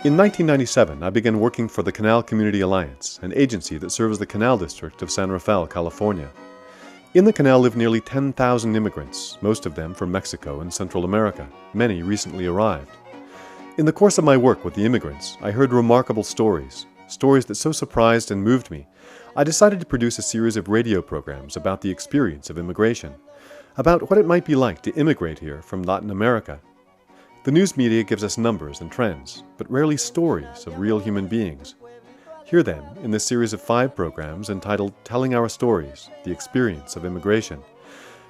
In 1997, I began working for the Canal Community Alliance, an agency that serves the Canal District of San Rafael, California. In the canal live nearly 10,000 immigrants, most of them from Mexico and Central America. Many recently arrived. In the course of my work with the immigrants, I heard remarkable stories that so surprised and moved me, I decided to produce a series of radio programs about the experience of immigration, about what it might be like to immigrate here from Latin America. The news media gives us numbers and trends, but rarely stories of real human beings. Here then, in this series of 5 programs entitled Telling Our Stories, The Experience of Immigration,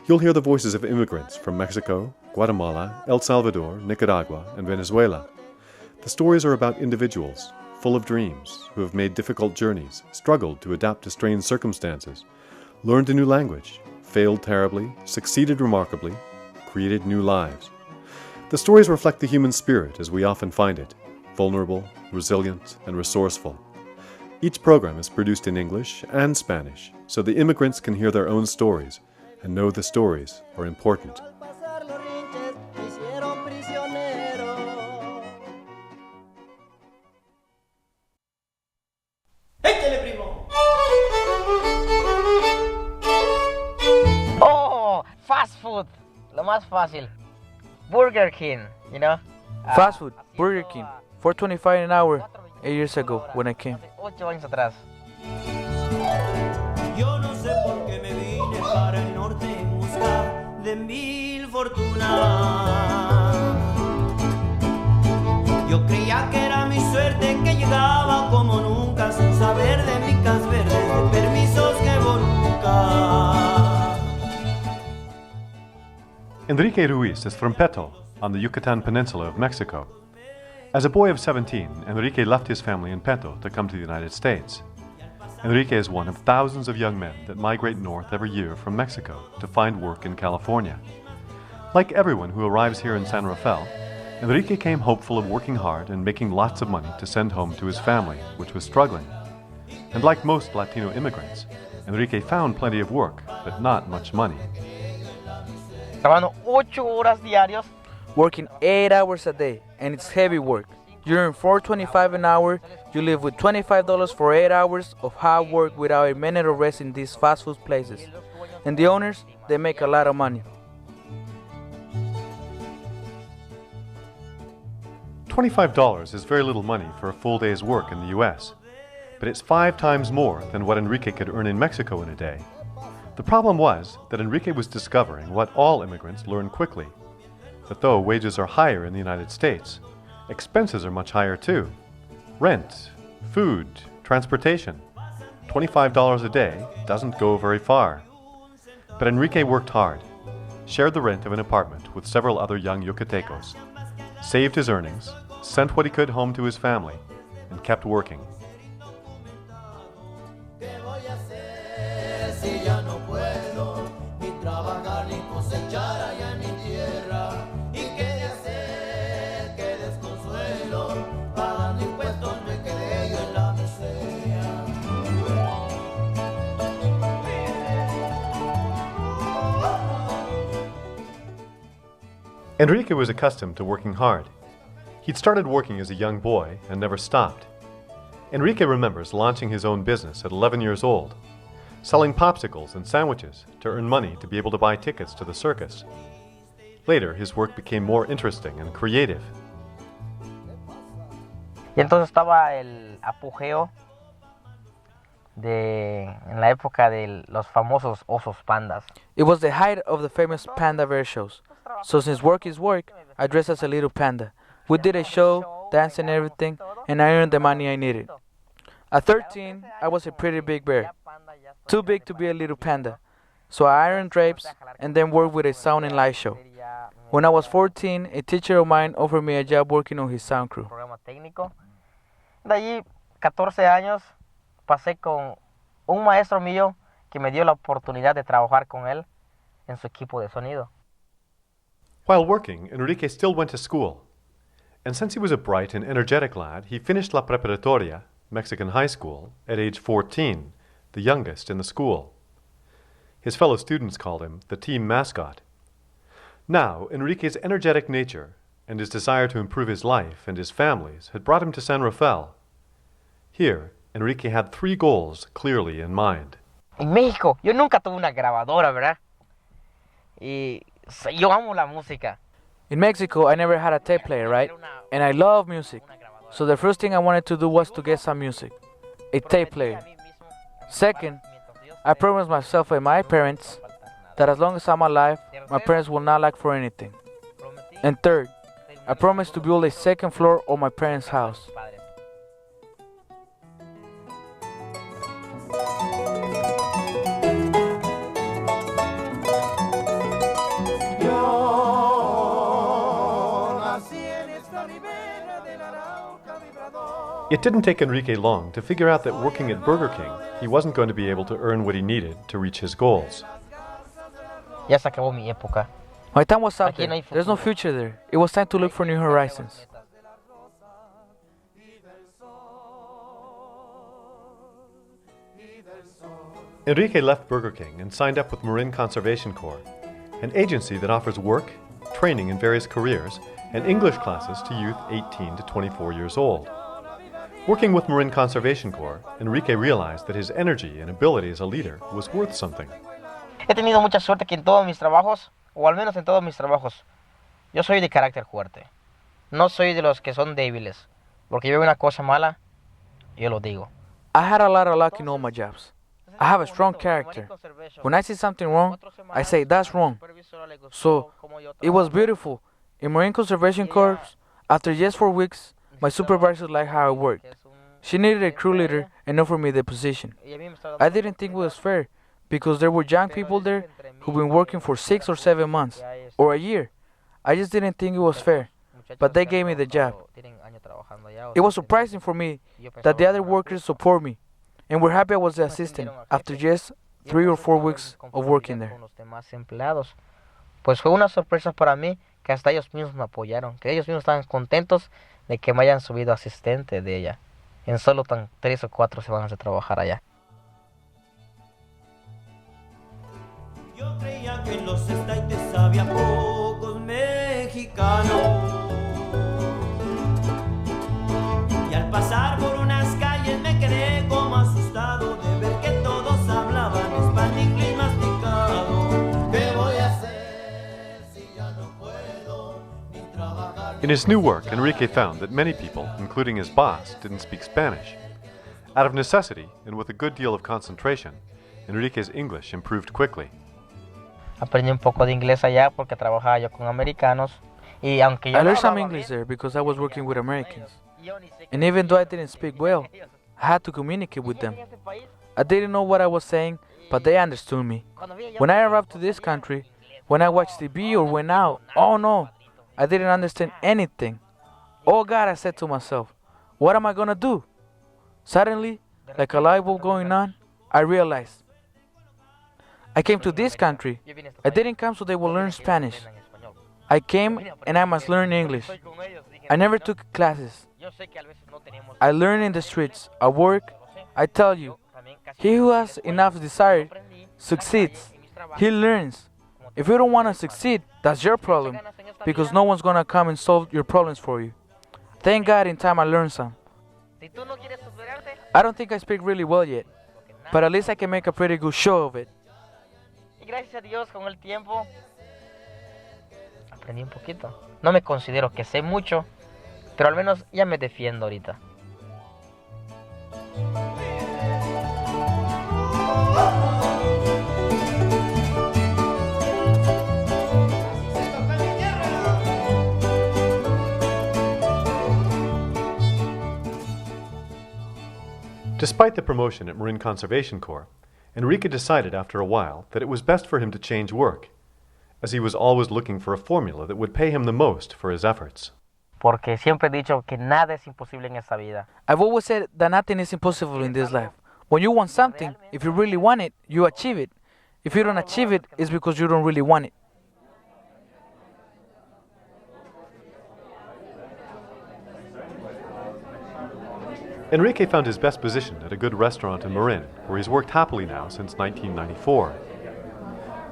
you'll hear the voices of immigrants from Mexico, Guatemala, El Salvador, Nicaragua, and Venezuela. The stories are about individuals, full of dreams, who have made difficult journeys, struggled to adapt to strange circumstances, learned a new language, failed terribly, succeeded remarkably, created new lives. The stories reflect the human spirit as we often find it, vulnerable, resilient, and resourceful. Each program is produced in English and Spanish, so the immigrants can hear their own stories and know the stories are important. Oh, fast food, lo más fácil. Burger King, you know. Fast food, Burger King, $4.25 an hour, 8 years ago when I came. 8 años atrás. Yo no sé por qué me vine para el norte en busca de mil fortunas. Yo creía que era mi suerte que llegaba como nunca, sin saber de micas verdes, de permisos que nunca. Enrique Ruiz is from Peto, on the Yucatan Peninsula of Mexico. As a boy of 17, Enrique left his family in Peto to come to the United States. Enrique is one of thousands of young men that migrate north every year from Mexico to find work in California. Like everyone who arrives here in San Rafael, Enrique came hopeful of working hard and making lots of money to send home to his family, which was struggling. And like most Latino immigrants, Enrique found plenty of work, but not much money. Trabajando 8 horas diarios. Working 8 hours a day, and it's heavy work. You earn $4.25 an hour, you live with $25 for 8 hours of hard work without a minute of rest in these fast food places. And the owners, they make a lot of money. $25 is very little money for a full day's work in the U.S., but it's 5 times more than what Enrique could earn in Mexico in a day. The problem was that Enrique was discovering what all immigrants learn quickly, that though wages are higher in the United States, expenses are much higher too. Rent, food, transportation. $25 a day doesn't go very far. But Enrique worked hard, shared the rent of an apartment with several other young Yucatecos, saved his earnings, sent what he could home to his family, and kept working. Enrique was accustomed to working hard. He'd started working as a young boy and never stopped. Enrique remembers launching his own business at 11 years old, selling popsicles and sandwiches to earn money to be able to buy tickets to the circus. Later, his work became more interesting and creative. Y entonces estaba el apogeo en la época de los famosos osos pandas. It was the height of the famous panda bear shows. So since work is work, I dressed as a little panda. We did a show, dance and everything, and I earned the money I needed. At 13, I was a pretty big bear. Too big to be a little panda. So I ironed drapes and then worked with a sound and light show. When I was 14, a teacher of mine offered me a job working on his sound crew. De allí, 14 años, pasé con un maestro mío que me dio la oportunidad de trabajar con él en su equipo de sonido. While working, Enrique still went to school. And since he was a bright and energetic lad, he finished La Preparatoria, Mexican high school, at age 14, the youngest in the school. His fellow students called him the team mascot. Now, Enrique's energetic nature, and his desire to improve his life and his family's had brought him to San Rafael. Here, Enrique had 3 goals clearly in mind. En México, yo nunca tuve una grabadora, ¿verdad? Y yo amo la música. In Mexico, I never had a tape player, right? And I love music. So the first thing I wanted to do was to get some music. A tape player. Second, I promised myself and my parents that as long as I'm alive, my parents will not lack for anything. And third, I promised to build a second floor of my parents' house. It didn't take Enrique long to figure out that working at Burger King, he wasn't going to be able to earn what he needed to reach his goals. Ya se acabó mi época. My time was up Aquí no there. hay There's no futuro. future there. It was time to look for new horizons. Enrique left Burger King and signed up with Marin Conservation Corps, an agency that offers work, training in various careers, and English classes to youth 18 to 24 years old. Working with Marin Conservation Corps, Enrique realized that his energy and ability as a leader was worth something. He tenido mucha suerte que en todos mis trabajos, o al menos en todos mis trabajos, yo soy de carácter fuerte. No soy de los que son débiles, porque yo veo una cosa mala, yo lo digo. I had a lot of luck in all my jobs. I have a strong character. When I see something wrong, I say that's wrong. So, it was beautiful. In Marine Conservation Corps, after just 4 weeks, my supervisor liked how I worked. She needed a crew leader and offered me the position. I didn't think it was fair because there were young people there who've been working for 6 or 7 months or a year. I just didn't think it was fair, but they gave me the job. It was surprising for me that the other workers support me and were happy I was the assistant after just 3 or 4 weeks of working there. Pues fue una sorpresa para mí que hasta ellos mismos me apoyaron, que ellos mismos estaban contentos de que me hayan subido asistente de ella. En solo tan 3 o 4 semanas de trabajar allá. Yo creía que en los estaites había pocos mexicanos. Y al pasar por unas calles me quedé como asustado de ver que todos hablaban español masticado. ¿Qué voy a hacer si ya no puedo ni trabajar? In his new work, Enrique found that many people, including his boss, didn't speak Spanish. Out of necessity, and with a good deal of concentration, Enrique's English improved quickly. Aprendí un poco de inglés allá porque trabajaba yo con americanos. Y aunque yo I no learned some hablaba English bien, there because I was working with Americans. yo ni sé And qué even though I didn't speak well, I had to communicate with them. en ese país. I didn't know what I was saying, but they understood me. Cuando vi allá When I arrived to this country, when I watched TV or went out, oh no, I didn't understand anything. Oh God, I said to myself, what am I gonna do? Suddenly, like a light bulb going on, I realized I came to this country. yo vine a este I país, didn't come so they will learn ellos Spanish. aprendan español. I came and I must learn English. Estoy con ellos, dije, I never took classes. yo sé que a veces no tenemos I learn in the streets, at work. I tell you, también casi he who has enough desire aprendí succeeds. en mis trabajos. He learns. If you don't want to succeed, that's your problem, because no one's gonna come and solve your problems for you. Thank God in time I learned some. Si tú no quieres superarte, I don't think I speak really well yet, but at least I can make a pretty good show of it. y gracias a Dios con el tiempo aprendí un poquito. No me considero que sé mucho, pero al menos ya me defiendo ahorita. Despite the promotion at Marin Conservation Corps, Enrique decided after a while that it was best for him to change work, as he was always looking for a formula that would pay him the most for his efforts. Porque siempre he dicho que nada es imposible en esta vida. I've always said that nothing is impossible in this life. When you want something, if you really want it, you achieve it. If you don't achieve it, it's because you don't really want it. Enrique found his best position at a good restaurant in Marin, where he's worked happily now since 1994.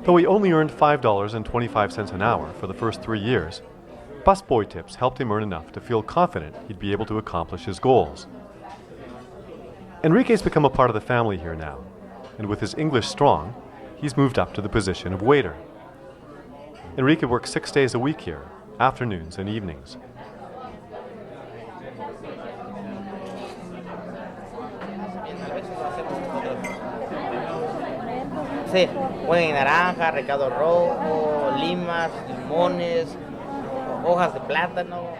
Though he only earned $5.25 an hour for the first 3 years, Busboy tips helped him earn enough to feel confident he'd be able to accomplish his goals. Enrique's become a part of the family here now, and with his English strong, he's moved up to the position of waiter. Enrique works 6 days a week here, afternoons and evenings. Sí, ponen naranja, recado rojo, limas, limones, hojas de plátano.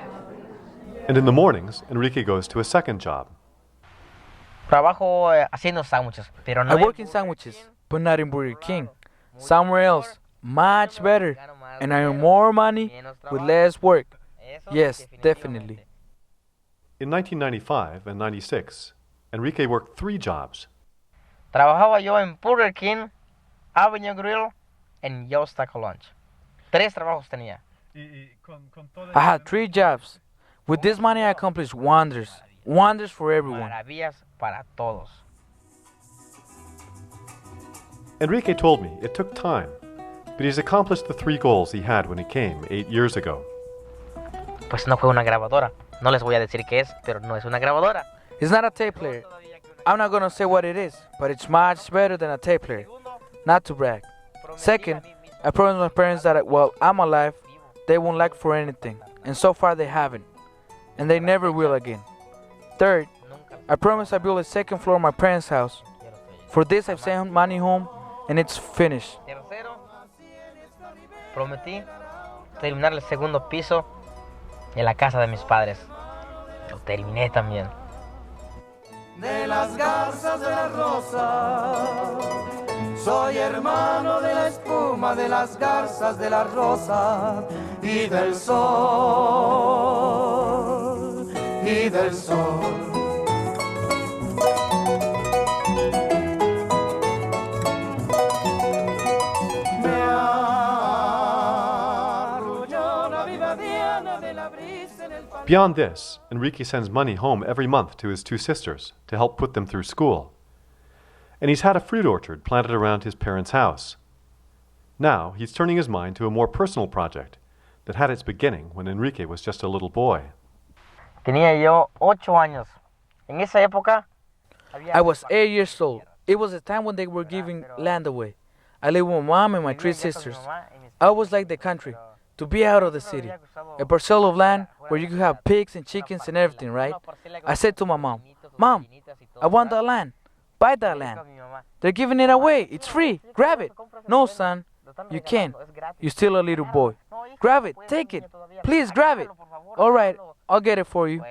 And in the mornings, Enrique goes to a second job. Trabajo haciendo sándwiches, pero no I work in sandwiches, but not in Burger King. Somewhere else, much better, and I earn more money with less work. Yes, definitely. In 1995 and 96, Enrique worked 3 jobs. Trabajaba yo en Burger King, Avenue Grill, and Yo's Taco Lunch. 3 trabajos tenía. I had 3 jobs. With this money, I accomplished wonders. Wonders for everyone. Maravillas para todos. Enrique told me it took time, but he's accomplished the 3 goals he had when he came 8 years ago. Pues no fue una grabadora. No les voy a decir qué es, pero no es una grabadora. It's not a tape player. I'm not gonna say what it is, but it's much better than a tape player. Not to brag. Second, I promised my parents that while I'm alive, they won't lack for anything, and so far they haven't, and they never will again. Third, I promised I build a second floor of my parents' house. For this, I've sent money home, and it's finished. Tercero, prometí terminar el segundo piso en la casa de mis padres. Lo terminé también. De las garzas de la rosa, soy hermano de la espuma de las garzas de la rosa y del sol, y del sol. Me arrulló la viva diana de la brisa en el pan. Beyond this, Enrique sends money home every month to his 2 sisters to help put them through school. And he's had a fruit orchard planted around his parents' house. Now, he's turning his mind to a more personal project that had its beginning when Enrique was just a little boy. Tenía yo 8 años. En esa época, I was 8 years old. It was a time when they were giving land away. I lived with my mom and my 3 sisters. I always liked the country, to be out of the city. A parcel of land where you could have pigs and chickens and everything, right? I said to my mom, "Mom, I want that land. Buy that land. They're giving it away. It's free. Grab it." "No, son, you can't. You're still a little boy. Grab it. Take it. Please grab it." "All right, I'll get it for you."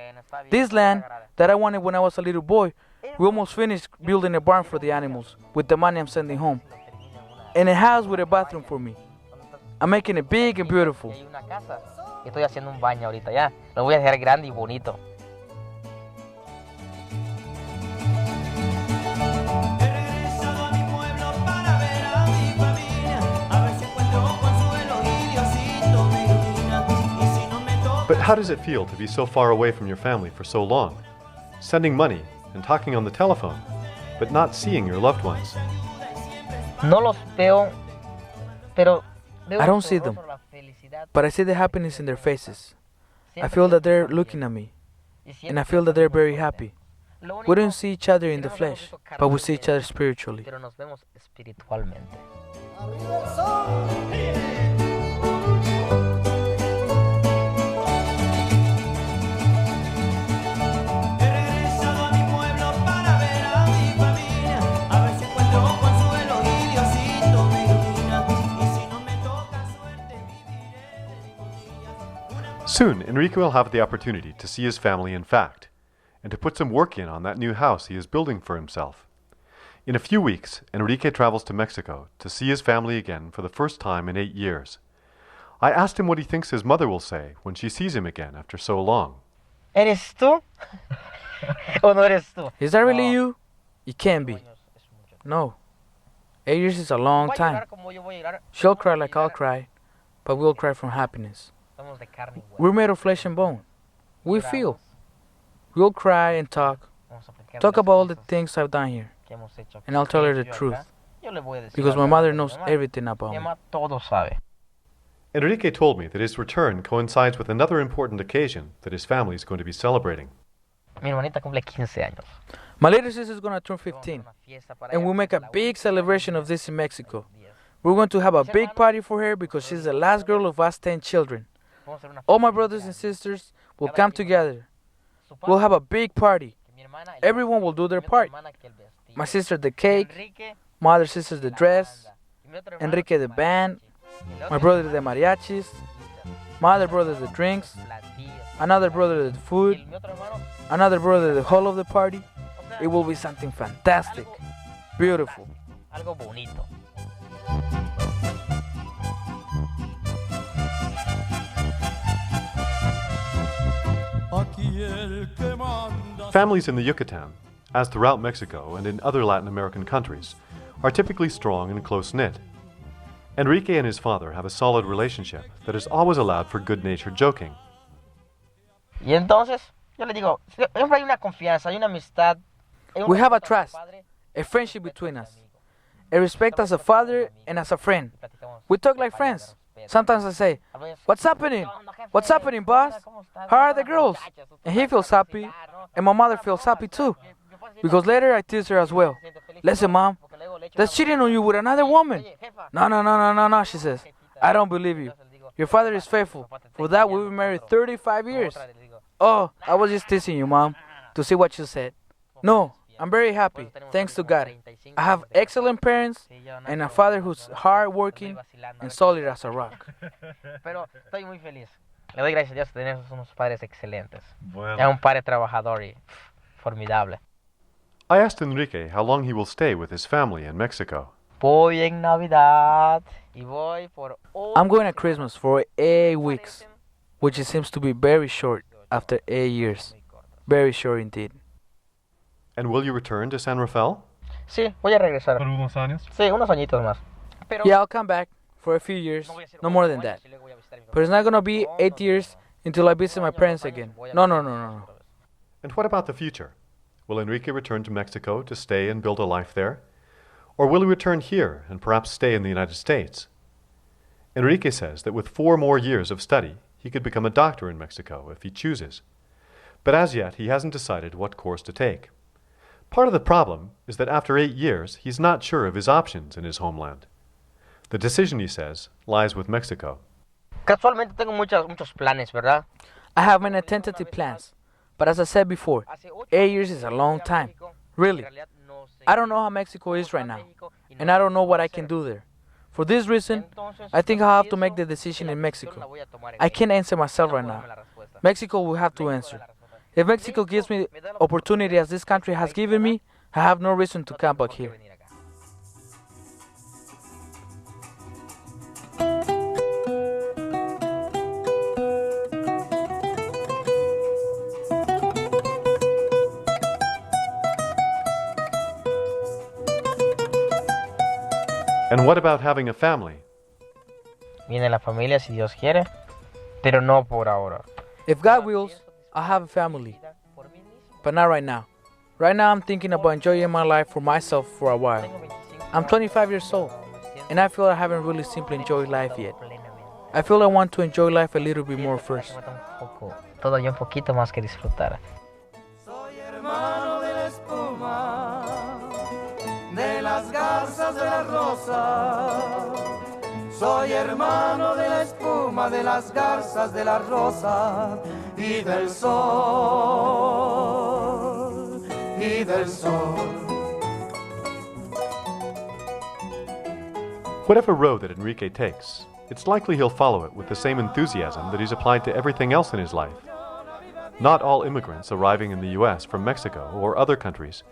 This land that I wanted when I was a little boy, we almost finished building a barn for the animals with the money I'm sending home. And a house with a bathroom for me. I'm making it big and beautiful. Y hay una casa. Estoy haciendo un baño ahorita ya. Lo voy a dejar grande y bonito. He regresado a mi pueblo para ver a mi familia, a ver si encuentro consuelo y Diosito me ilumina. Y si no me toca. But how does it feel to be so far away from your family for so long, sending money and talking on the telephone, but not seeing your loved ones? No los veo, pero veo I don't su see them, rostro la felicidad. but I see the happiness in their faces. I feel that they're looking at me, Y and I siento feel that they're very happy. Lo único We don't see each other in que the no nos flesh, vemos cara but we a see each cara, other spiritually. pero nos vemos espiritualmente. Arriba el sol. He regresado a mi pueblo para ver a mi familia, a ver si encuentro consuelo y Diosito me ilumina. Y si no me toca suerte, viviré de costillas. Soon, Enrique will have the opportunity to see his family in fact, and to put some work in on that new house he is building for himself. In a few weeks, Enrique travels to Mexico to see his family again for the first time in 8 years. I asked him what he thinks his mother will say when she sees him again after so long. ¿Eres tú? ¿O no eres tú? Is that really No. you? It can't be. No. 8 years is a long Voy a time. llorar como yo voy a llorar. She'll cry like I'll cry, but we'll cry from happiness. Somos de carne y hueso. We're made of flesh and bone. We feel. We'll cry and talk Vamos a platicar de Talk las about all the cosas things I've done here, que hemos hecho aquí. and I'll tell her the Yo acá, truth, yo le voy a decir because la my verdad mother a mi knows mamá. everything Mi about me. mamá todo sabe. Enrique told me that his return coincides with another important occasion that his family is going to be celebrating. Mi hermanita cumple 15 años. My little sister is going to turn 15, and we'll make a big celebration of this in Mexico. We're going to have a big party for her because she's the last girl of us 10 children. All my brothers and sisters will come together. We'll have a big party. Everyone will do their part. My sister the cake, my other sister the dress, Enrique the band, my brother the mariachis, my other brother the drinks, another brother the food, another brother the whole of the party. It will be something fantastic, beautiful. Algo bonito. Families in the Yucatan, as throughout Mexico and in other Latin American countries, are typically strong and close-knit. Enrique and his father have a solid relationship that has always allowed for good-natured joking. Y entonces, yo le digo, siempre hay una confianza, hay una amistad. We have a trust, a friendship between us, a respect as a father and as a friend. We talk like friends. Sometimes I say, "What's happening? What's happening, boss? How are the girls?" And he feels happy, and my mother feels happy too. Because later I tease her as well. "Listen, Mom, that's cheating on you with another woman." No, she says. "I don't believe you. Your father is faithful. For that, we've been married 35 years. "Oh, I was just teasing you, Mom, to see what you said." No, I'm very happy, thanks to God. I have excellent parents and a father who's hard-working and solid as a rock. Pero estoy muy feliz. Le doy gracias a Dios de tener unos padres excelentes. Es un padre trabajador y formidable. I asked Enrique how long he will stay with his family in Mexico. Voy en Navidad y voy por I'm going at Christmas for 8 weeks, which it seems to be very short after 8 years. Very short indeed. And will you return to San Rafael? Sí, voy a regresar. ¿Por unos años? Sí, unos añitos más. Yeah, I'll come back for a few years, no more than that. But it's not going to be 8 years until I visit my parents again. No. And what about the future? Will Enrique return to Mexico to stay and build a life there? Or will he return here and perhaps stay in the United States? Enrique says that with 4 more years of study, he could become a doctor in Mexico if he chooses. But as yet, he hasn't decided what course to take. Part of the problem is that after 8 years, he's not sure of his options in his homeland. The decision, he says, lies with Mexico. Casualmente tengo muchos planes, ¿verdad? I have many tentative plans, but as I said before, 8 years is a long time. Really. I don't know how Mexico is right now, and I don't know what I can do there. For this reason, I think I'll have to make the decision in Mexico. I can't answer myself right now. Mexico will have to answer. If Mexico gives me opportunity as this country has given me, I have no reason to come back here. And what about having a family? Viene la familia si Dios quiere, pero no por ahora. If God wills, I'll have a family, but not right now. Right now, I'm thinking about enjoying my life for myself for a while. I'm 25 years old, and I feel I haven't really simply enjoyed life yet. I feel I want to enjoy life a little bit more first. Todavía un poquito más que disfrutar. Soy hermano de la espuma, de las garzas de la rosa. Soy hermano de la espuma, de las garzas de la rosa y del sol, y del sol. Whatever road that Enrique takes, it's likely he'll follow it with the same enthusiasm that he's applied to everything else in his life. Not all immigrants arriving in the U.S. from Mexico or other countries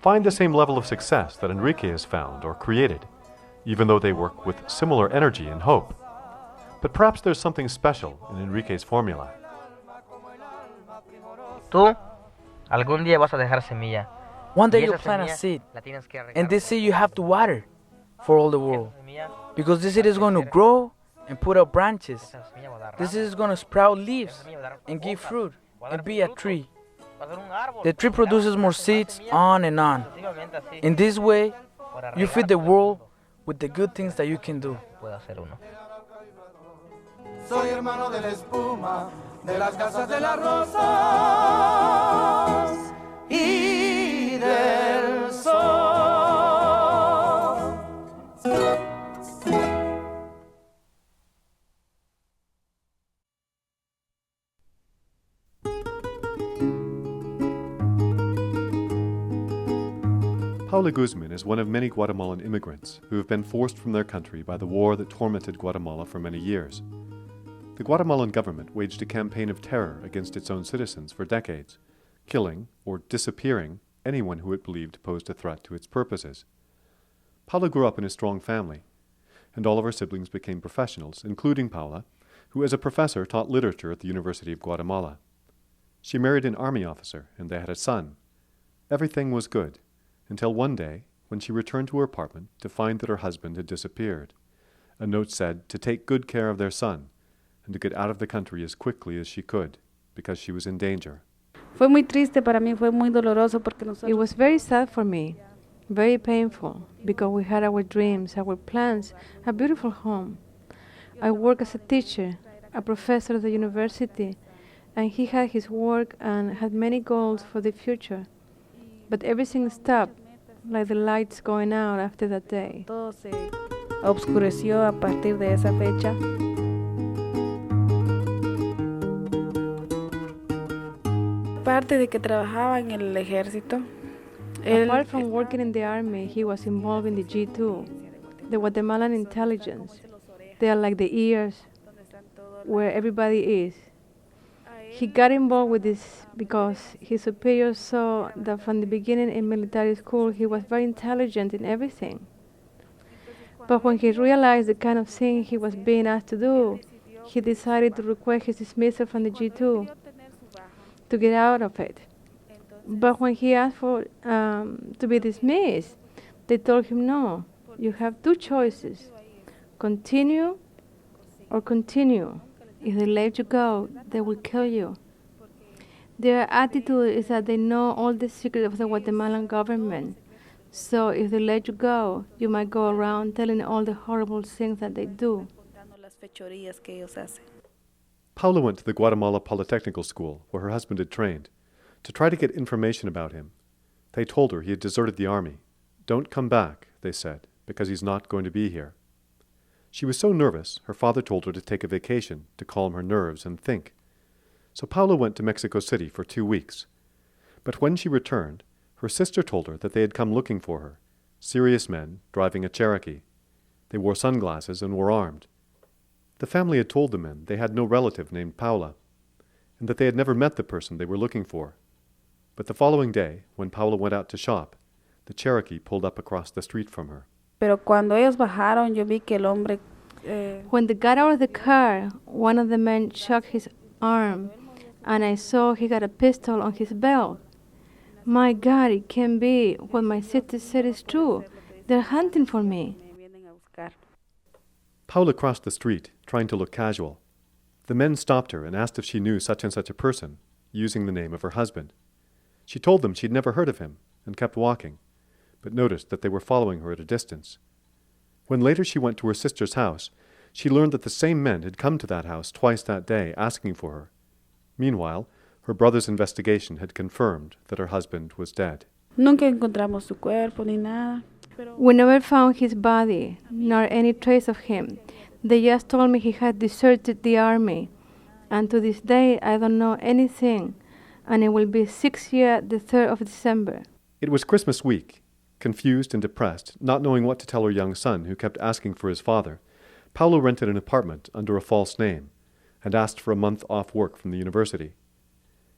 find the same level of success that Enrique has found or created, even though they work with similar energy and hope. But perhaps there's something special in Enrique's formula. Tú, algún día vas a dejar semilla. One day you'll plant a seed, and this seed you have to water for all the world. Because this seed is going to grow and put up branches. This seed is going to sprout leaves and give fruit and be a tree. The tree produces more seeds on and on. In this way, you feed the world with the good things that you can do. soy hermano de la espuma, de las casas de las rosas y del sol. Paula Guzman is one of many Guatemalan immigrants who have been forced from their country by the war that tormented Guatemala for many years. The Guatemalan government waged a campaign of terror against its own citizens for decades, killing or disappearing anyone who it believed posed a threat to its purposes. Paula grew up in a strong family, and all of her siblings became professionals, including Paula, who as a professor taught literature at the University of Guatemala. She married an army officer, and they had a son. Everything was good, until one day when she returned to her apartment to find that her husband had disappeared. A note said to take good care of their son and to get out of the country as quickly as she could, because she was in danger. Fue muy triste para mí, fue muy doloroso porque nosotros... It was very sad for me, very painful, because we had our dreams, our plans, a beautiful home. I work as a teacher, a professor at the university, and he had his work and had many goals for the future. But everything stopped, like the lights going out after that day. Todo se obscureció a partir de esa fecha. Aparte de que trabajaba en el ejército, apart from working in the army, he was involved in the G2, the Guatemalan intelligence. They are like the ears where everybody is. He got involved with this because his superiors saw that from the beginning in military school he was very intelligent in everything. But when he realized the kind of thing he was being asked to do, he decided to request his dismissal from the G2 to get out of it. But when he asked for to be dismissed, they told him, no, you have two choices, continue or continue. If they let you go, they will kill you. Their attitude is that they know all the secrets of the Guatemalan government. So if they let you go, you might go around telling all the horrible things that they do. Paula went to the Guatemala Polytechnical School, where her husband had trained, to try to get information about him. They told her he had deserted the army. Don't come back, they said, because he's not going to be here. She was so nervous, her father told her to take a vacation to calm her nerves and think. So Paula went to Mexico City for 2 weeks. But when she returned, her sister told her that they had come looking for her, serious men driving a Cherokee. They wore sunglasses and were armed. The family had told the men they had no relative named Paula, and that they had never met the person they were looking for. But the following day, when Paula went out to shop, the Cherokee pulled up across the street from her. Pero cuando ellos bajaron, yo vi que el hombre... When they got out of the car, one of the men shook his arm, and I saw he got a pistol on his belt. My God, it can't be. What my sister said is true. They're hunting for me. Paula crossed the street, trying to look casual. The men stopped her and asked if she knew such and such a person, using the name of her husband. She told them she'd never heard of him, and kept walking, but noticed that they were following her at a distance. When later she went to her sister's house, she learned that the same men had come to that house twice that day asking for her. Meanwhile, her brother's investigation had confirmed that her husband was dead. Nunca encontramos su cuerpo ni nada. We never found his body, nor any trace of him. They just told me he had deserted the army. And to this day, I don't know anything. And it will be 6 years, the 3rd of December. It was Christmas week. Confused and depressed, not knowing what to tell her young son, who kept asking for his father, Paula rented an apartment under a false name and asked for a month off work from the university.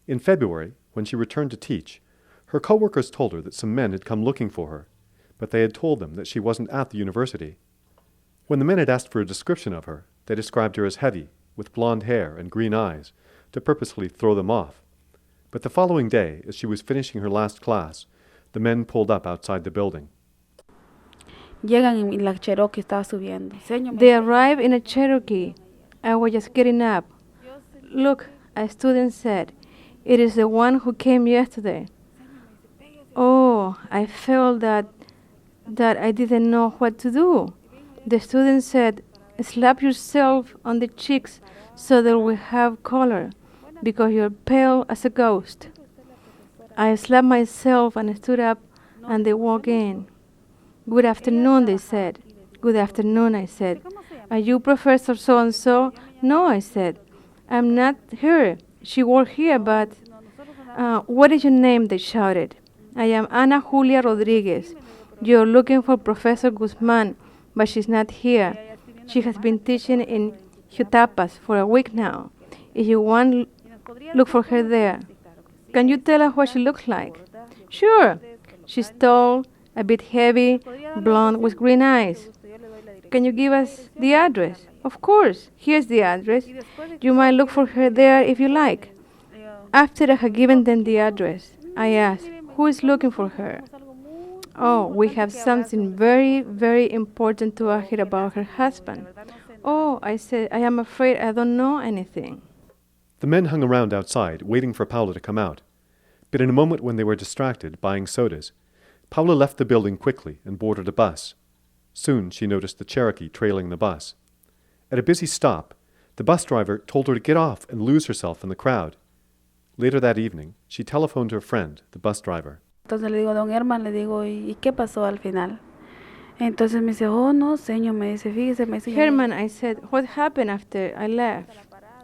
In February, when she returned to teach, her co-workers told her that some men had come looking for her, but they had told them that she wasn't at the university. When the men had asked for a description of her, they described her as heavy, with blonde hair and green eyes, to purposefully throw them off. But the following day, as she was finishing her last class, the men pulled up outside the building. Llegan y la Cherokee estaba subiendo. They arrived in a Cherokee. I was just getting up. Look, a student said, it is the one who came yesterday. Oh, I felt that I didn't know what to do. The student said, Slap yourself on the cheeks so that we have color, because you're pale as a ghost. I slapped myself and stood up, and they walked in. Good afternoon, they said. Good afternoon, I said. Are you Professor so-and-so? No, I said. I'm not her. She worked here, but... what is your name? They shouted. I am Ana Julia Rodriguez. You're looking for Professor Guzman, but she's not here. She has been teaching in Jutapas for a week now. If you want, look for her there. Can you tell us what she looks like? Sure. She's tall, a bit heavy, blonde with green eyes. Can you give us the address? Of course. Here's the address. You might look for her there if you like. After I had given them the address, I asked, who is looking for her? Oh, we have something very, very important to ask her about her husband. Oh, I said, I am afraid I don't know anything. The men hung around outside, waiting for Paula to come out. But in a moment when they were distracted, buying sodas, Paula left the building quickly and boarded a bus. Soon she noticed the Cherokee trailing the bus. At a busy stop, the bus driver told her to get off and lose herself in the crowd. Later that evening, she telephoned her friend, the bus driver. Entonces le digo, don Herman, le digo, ¿y qué pasó al final? Entonces me dice, oh, no, señor, me dice, fíjese, me dice... Herman, I said, what happened after I left?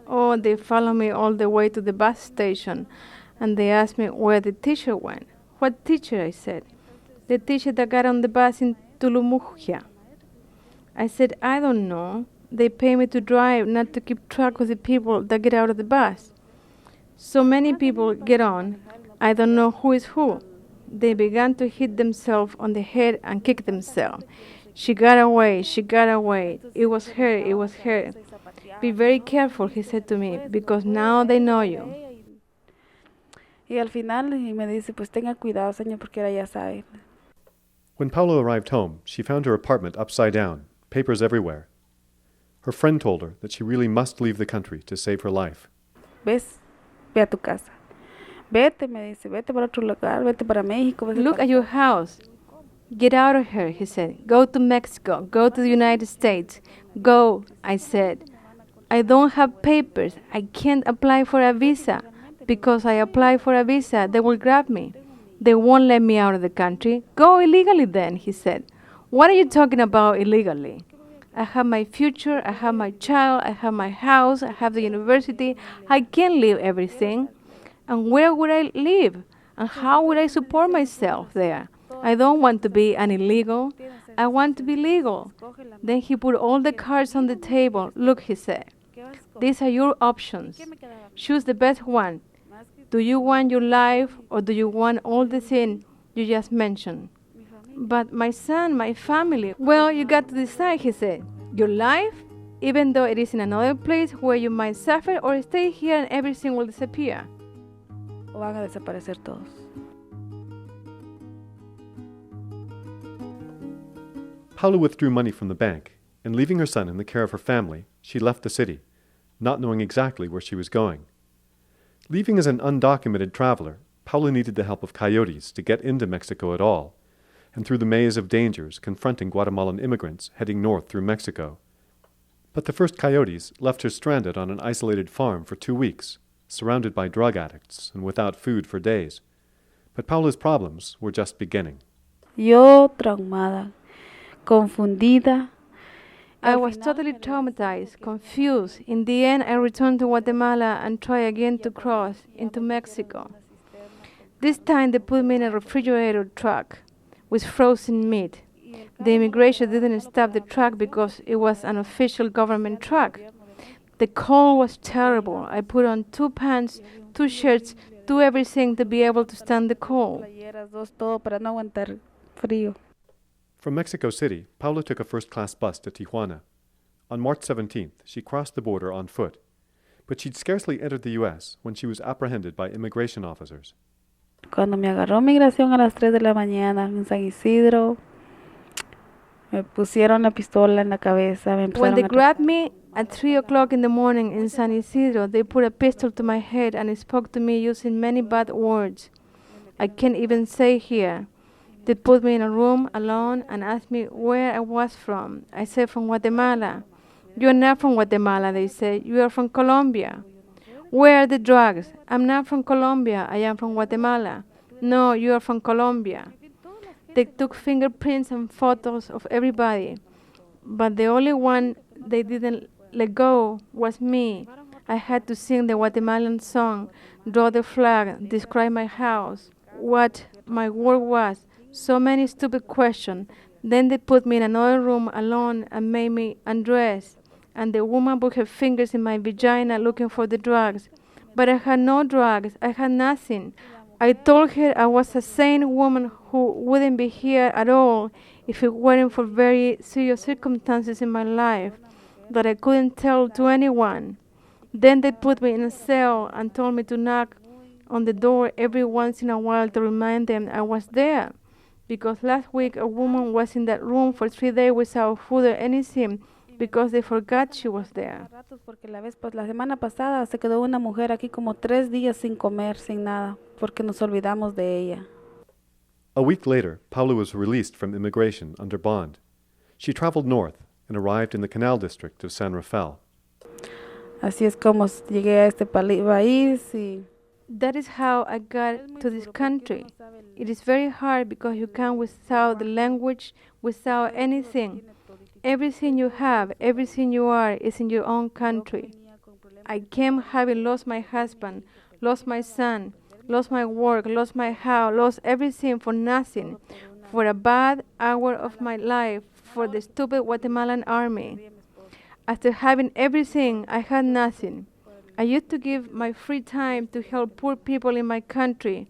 Oh, they followed me all the way to the bus station, and they asked me where the teacher went. What teacher? I said. The teacher that got on the bus in Tulumuja. I said, I don't know. They pay me to drive, not to keep track of the people that get out of the bus. So many people get on, I don't know who is who. They began to hit themselves on the head and kick themselves. She got away, she got away. It was her, it was her. Be very careful, he said to me, because now they know you. Y al final me dice, pues tenga cuidado, señor, porque ahora ya sabe. When Paula arrived home, she found her apartment upside down, papers everywhere. Her friend told her that she really must leave the country to save her life. ¿Ves? Ve a tu casa. Vete, me dice, vete para otro lugar, vete para México. Look at your house. Get out of here, he said. Go to Mexico. Go to the United States. Go, I said. I don't have papers. I can't apply for a visa. Because I apply for a visa, they will grab me. They won't let me out of the country. Go illegally then, he said. What are you talking about illegally? I have my future, I have my child, I have my house, I have the university. I can't leave everything. And where would I live? And how would I support myself there? I don't want to be an illegal. I want to be legal. Then he put all the cards on the table. Look, he said, these are your options. Choose the best one. Do you want your life or do you want all the things you just mentioned? But my son, my family. Well, you got to decide, he said. Your life, even though it is in another place where you might suffer, or stay here and everything will disappear. O van a desaparecer todos. Paula withdrew money from the bank, and leaving her son in the care of her family, she left the city, not knowing exactly where she was going. Leaving as an undocumented traveler, Paula needed the help of coyotes to get into Mexico at all, and through the maze of dangers confronting Guatemalan immigrants heading north through Mexico. But the first coyotes left her stranded on an isolated farm for 2 weeks, surrounded by drug addicts and without food for days. But Paula's problems were just beginning. Yo traumada, confundida. I was totally traumatized, confused. In the end, I returned to Guatemala and tried again to cross into Mexico. This time, they put me in a refrigerator truck with frozen meat. The immigration didn't stop the truck because it was an official government truck. The cold was terrible. I put on 2 pants, 2 shirts, 2 everything to be able to stand the cold. From Mexico City, Paula took a first-class bus to Tijuana. On March 17th, she crossed the border on foot. But she'd scarcely entered the U.S. when she was apprehended by immigration officers. Cuando me agarró migración a las 3 de la mañana en San Isidro, me pusieron la pistola en la cabeza. When they grabbed me at 3 o'clock in the morning in San Isidro, they put a pistol to my head and spoke to me using many bad words. I can't even say here. They put me in a room alone and asked me where I was from. I said from Guatemala. "You are not from Guatemala," they said. "You are from Colombia." "Where are the drugs?" "I'm not from Colombia. I am from Guatemala." "No, you are from Colombia." They took fingerprints and photos of everybody, but the only one they didn't let go was me. I had to sing the Guatemalan song, draw the flag, describe my house, what my work was, so many stupid questions. Then they put me in another room alone and made me undress. And the woman put her fingers in my vagina looking for the drugs. But I had no drugs, I had nothing. I told her I was a sane woman who wouldn't be here at all if it weren't for very serious circumstances in my life that I couldn't tell to anyone. Then they put me in a cell and told me to knock on the door every once in a while to remind them I was there. Because last week a woman was in that room for 3 days without food or anything because they forgot she was there. Porque la semana pasada se quedó una mujer aquí como 3 días sin comer, sin nada, porque nos olvidamos de ella. A week later, Paula was released from immigration under bond. She traveled north and arrived in the Canal District of San Rafael. Así es como llegué a este país y That is how I got to this country. It is very hard because you come without the language, without anything. Everything you have, everything you are is in your own country. I came having lost my husband, lost my son, lost my work, lost my house, lost everything for nothing, for a bad hour of my life, for the stupid Guatemalan army. After having everything, I had nothing. I used to give my free time to help poor people in my country.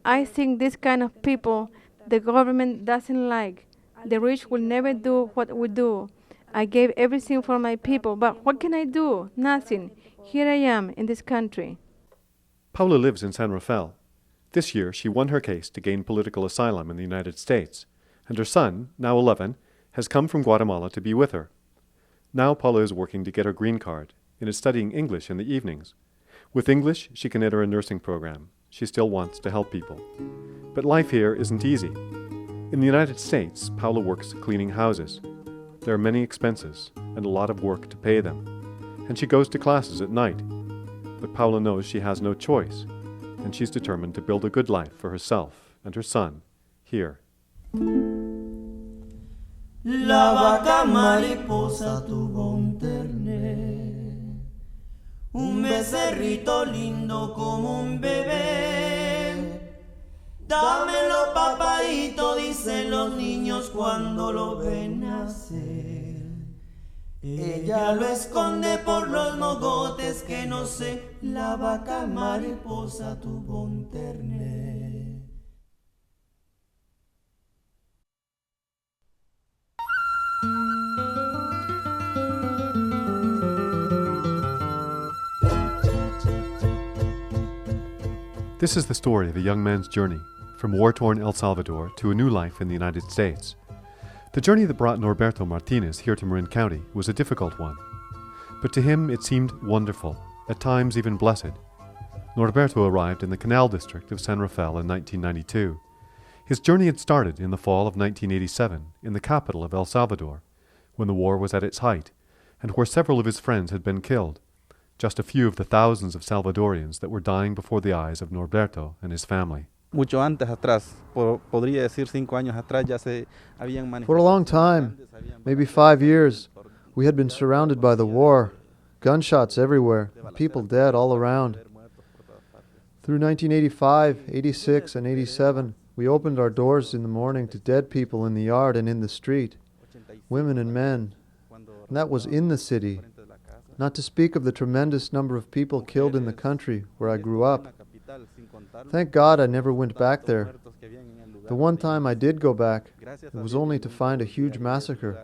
I think this kind of people the government doesn't like. The rich will never do what we do. I gave everything for my people, but what can I do? Nothing. Here I am in this country. Paula lives in San Rafael. This year, she won her case to gain political asylum in the United States, and her son, now 11, has come from Guatemala to be with her. Now Paula is working to get her green card and is studying English in the evenings. With English, she can enter a nursing program. She still wants to help people. But life here isn't easy. In the United States, Paula works cleaning houses. There are many expenses and a lot of work to pay them. And she goes to classes at night. But Paula knows she has no choice, and she's determined to build a good life for herself and her son here. La vaca mariposa tuvo un terner, un becerrito lindo como un bebé. Dámelo, papaíto, dicen los niños cuando lo ven nacer. Ella lo esconde por los mogotes que no sé, la vaca mariposa tuvo un terner. This is the story of a young man's journey from war-torn El Salvador to a new life in the United States. The journey that brought Norberto Martinez here to Marin County was a difficult one. But to him it seemed wonderful, at times even blessed. Norberto arrived in the Canal District of San Rafael in 1992. His journey had started in the fall of 1987 in the capital of El Salvador, when the war was at its height, and where several of his friends had been killed, just a few of the thousands of Salvadorians that were dying before the eyes of Norberto and his family. Mucho antes atrás, podría decir 5 años atrás, ya se habían manifestado. For a long time, maybe 5 years, we had been surrounded by the war, gunshots everywhere, people dead all around. Through 1985, 86, and 87, we opened our doors in the morning to dead people in the yard and in the street, women and men, and that was in the city, not to speak of the tremendous number of people killed in the country where I grew up. Thank God I never went back there. The one time I did go back, it was only to find a huge massacre.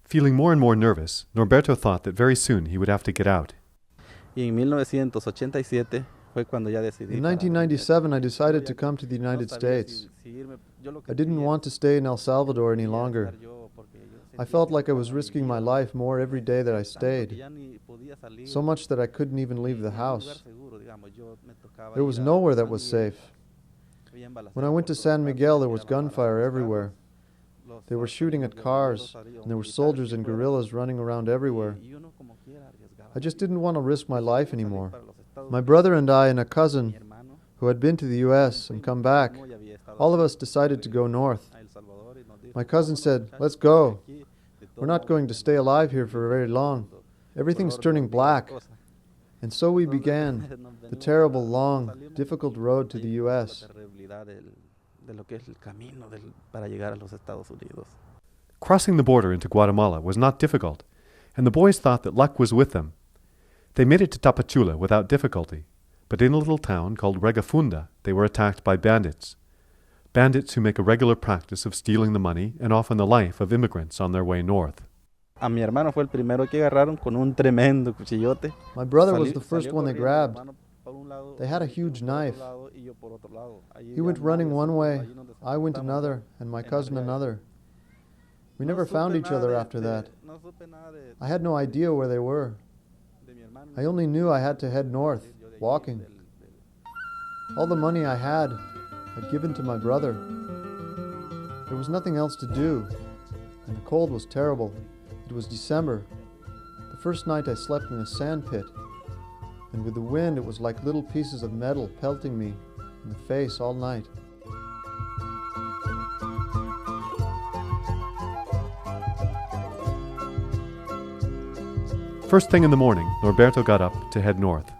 Feeling more and more nervous, Norberto thought that very soon he would have to get out. In 1987 fue cuando ya decidí. In 1997, I decided to come to the United States. I didn't want to stay in El Salvador any longer. I felt like I was risking my life more every day that I stayed, so much that I couldn't even leave the house. There was nowhere that was safe. When I went to San Miguel, there was gunfire everywhere. They were shooting at cars, and there were soldiers and guerrillas running around everywhere. I just didn't want to risk my life anymore. My brother and I and a cousin who had been to the U.S. and come back, all of us decided to go north. My cousin said, "Let's go. We're not going to stay alive here for very long. Everything's turning black." And so we began the terrible, long, difficult road to the U.S. Crossing the border into Guatemala was not difficult, and the boys thought that luck was with them. They made it to Tapachula without difficulty, but in a little town called Regafunda, they were attacked by bandits. Bandits who make a regular practice of stealing the money and often the life of immigrants on their way north. A mi hermano fue el primero que agarraron con un tremendo cuchillote. My brother was the first one they grabbed. They had a huge knife. He went running one way, I went another, and my cousin another. We never found each other after that. I had no idea where they were. I only knew I had to head north, walking. All the money I had, I'd given to my brother. There was nothing else to do, and the cold was terrible. It was December. The first night I slept in a sand pit, and with the wind it was like little pieces of metal pelting me in the face all night. First thing in the morning, Norberto got up to head north.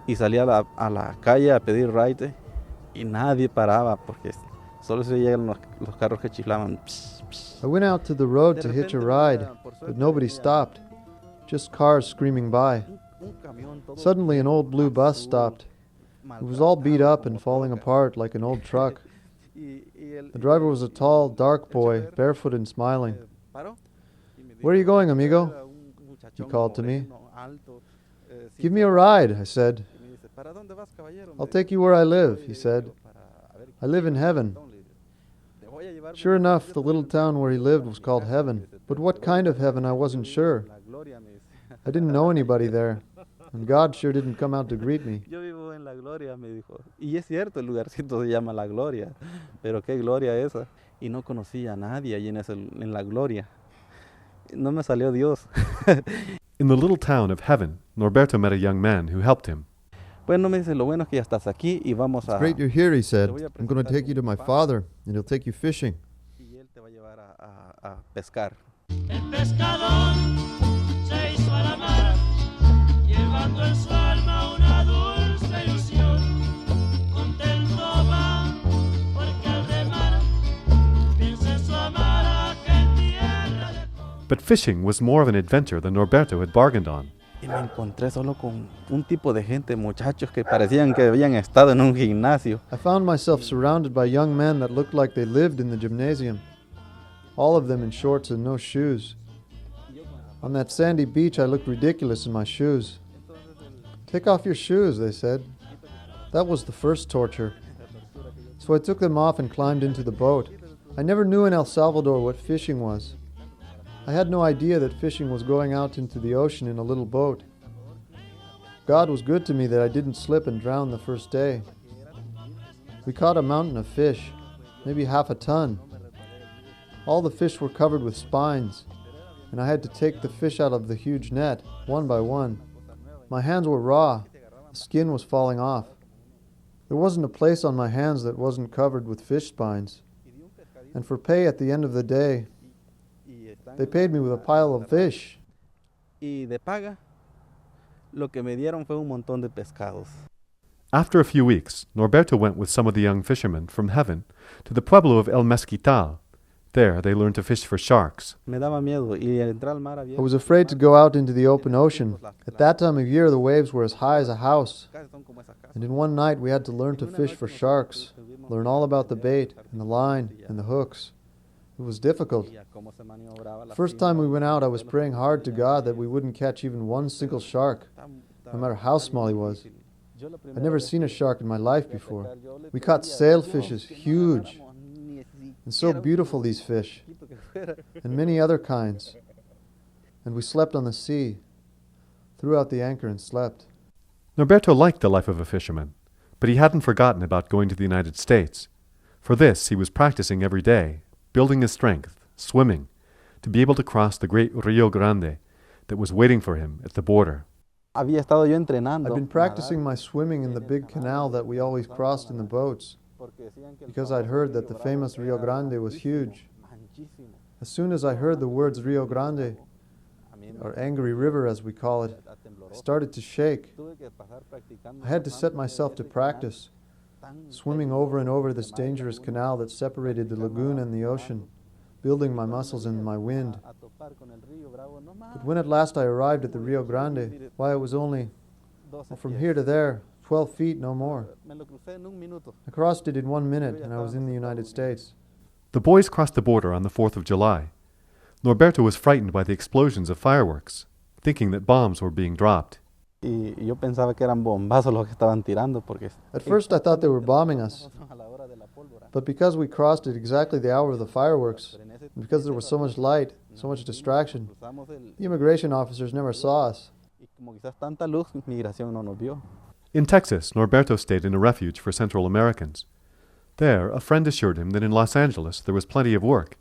Y salí a la calle a pedir ride y nadie paraba porque solo se llegan los carros que chiflaban. Pss, pss. I went out to the road to hitch a ride, but nobody stopped. Just cars screaming by. Suddenly an old blue bus stopped. It was all beat up and falling apart like an old truck. The driver was a tall, dark boy, barefoot and smiling. "Where are you going, amigo?" he called to me. "Give me a ride," I said. "I'll take you where I live," he said. "I live in heaven." Sure enough, the little town where he lived was called Heaven. But what kind of heaven, I wasn't sure. I didn't know anybody there, and God sure didn't come out to greet me. Yo vivo en la gloria, me dijo. Y es cierto, el lugarcito se llama La Gloria, pero qué gloria esa. Y no conocía a nadie allí en la gloria. No me salió Dios. In the little town of Heaven, Norberto met a young man who helped him. Bueno, me dice, lo bueno es que ya estás aquí y vamos a... "It's great you're here," he said. "I'm going to take you to my father, and he'll take you fishing." Y él te va a llevar a pescar. El pescador se hizo a la mar, llevando en su alma una dulce ilusión. Contento va, porque al remar piensa en su amada que en tierra dejó. But fishing was more of an adventure than Norberto had bargained on. Y me encontré solo con un tipo de gente, muchachos que parecían que habían estado en un gimnasio. I found myself surrounded by young men that looked like they lived in the gymnasium. All of them in shorts and no shoes. On that sandy beach, I looked ridiculous in my shoes. "Take off your shoes," they said. That was the first torture. So I took them off and climbed into the boat. I never knew in El Salvador what fishing was. I had no idea that fishing was going out into the ocean in a little boat. God was good to me that I didn't slip and drown the first day. We caught a mountain of fish, maybe half a ton. All the fish were covered with spines, and I had to take the fish out of the huge net, one by one. My hands were raw, the skin was falling off. There wasn't a place on my hands that wasn't covered with fish spines. And for pay at the end of the day, they paid me with a pile of fish. Y de paga, lo que me dieron fue un montón de pescados. After a few weeks, Norberto went with some of the young fishermen from Heaven to the pueblo of El Mezquital. There, they learned to fish for sharks. Me daba miedo y al entrar al mar había... I was afraid to go out into the open ocean. At that time of year, the waves were as high as a house. And in one night, we had to learn to fish for sharks, learn all about the bait and the line and the hooks. It was difficult. First time we went out, I was praying hard to God that we wouldn't catch even one single shark, no matter how small he was. I'd never seen a shark in my life before. We caught sailfishes, huge, and so beautiful these fish, and many other kinds. And we slept on the sea, threw out the anchor and slept. Norberto liked the life of a fisherman, but he hadn't forgotten about going to the United States. For this, he was practicing every day, building his strength, swimming, to be able to cross the great Rio Grande that was waiting for him at the border. Había estado yo entrenando. I'd been practicing my swimming in the big canal that we always crossed in the boats, because I'd heard that the famous Rio Grande was huge. As soon as I heard the words Rio Grande, or Angry River as we call it, I started to shake. I had to set myself to practice, swimming over and over this dangerous canal that separated the lagoon and the ocean, building my muscles and my wind. But when at last I arrived at the Rio Grande, why, it was only, from here to there, 12 feet, no more. I crossed it in 1 minute, and I was in the United States. The boys crossed the border on the 4th of July. Norberto was frightened by the explosions of fireworks, thinking that bombs were being dropped. Y yo pensaba que eran bombazos los que estaban tirando porque At first I thought they were bombing us, but because we crossed at exactly the hour of the fireworks, and because there was so much light, so much distraction, the immigration officers never saw us. como quizás tanta luz, migración no nos vio. In Texas, Norberto stayed in a refuge for Central Americans. There, a friend assured him that in Los Angeles there was plenty of work.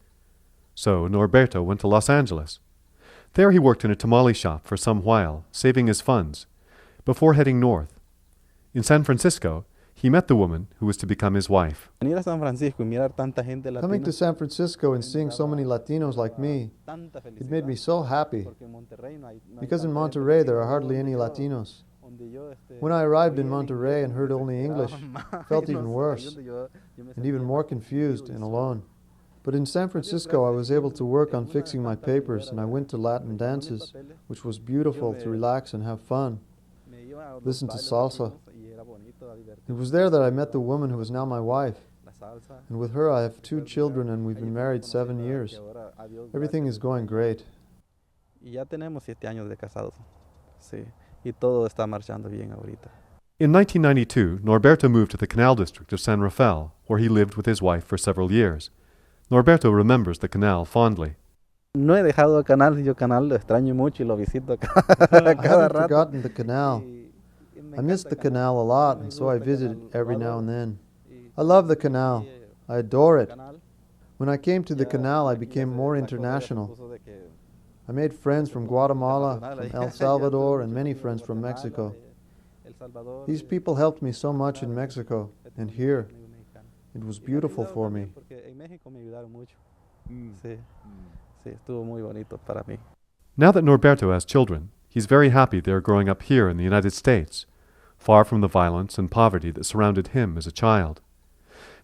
So Norberto went to Los Angeles. There he worked in a tamale shop for some while, saving his funds, before heading north. In San Francisco, he met the woman who was to become his wife. Venir a San Francisco y mirar tanta gente latina. Coming to San Francisco and seeing so many Latinos like me, it made me so happy, because in Monterrey there are hardly any Latinos. When I arrived in Monterrey and heard only English, I felt even worse, and even more confused and alone. But in San Francisco I was able to work on fixing my papers, and I went to Latin dances, which was beautiful to relax and have fun, listen to salsa. It was there that I met the woman who is now my wife, and with her I have 2 children, and we've been married 7 years. Everything is going great. Y ya tenemos 7 años de casados. Sí, y todo está marchando bien ahorita. In 1992, Norberto moved to the Canal District of San Rafael, where he lived with his wife for several years. Norberto remembers the canal fondly. No he dejado el canal, yo canal lo extraño mucho y lo visito I cada haven't rato. forgotten the canal. I miss the canal a lot, and so I visit it every now and then. I love the canal. I adore it. When I came to the canal, I became more international. I made friends from Guatemala, from El Salvador, and many friends from Mexico. These people helped me so much in Mexico, and here. It was beautiful for me. Now that Norberto has children, he's very happy they are growing up here in the United States, far from the violence and poverty that surrounded him as a child,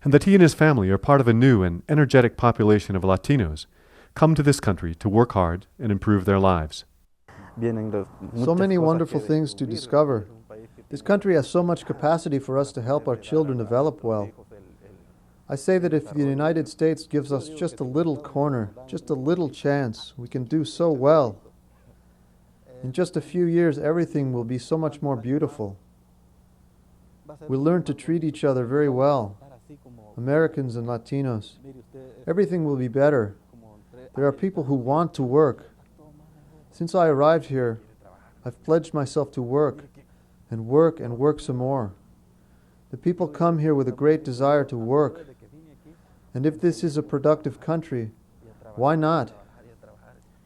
and that he and his family are part of a new and energetic population of Latinos come to this country to work hard and improve their lives. So many wonderful things to discover. This country has so much capacity for us to help our children develop well. I say that if the United States gives us just a little corner, just a little chance, we can do so well. In just a few years, everything will be so much more beautiful. We'll learn to treat each other very well, Americans and Latinos. Everything will be better. There are people who want to work. Since I arrived here, I've pledged myself to work and work some more. The people come here with a great desire to work. And if this is a productive country, why not?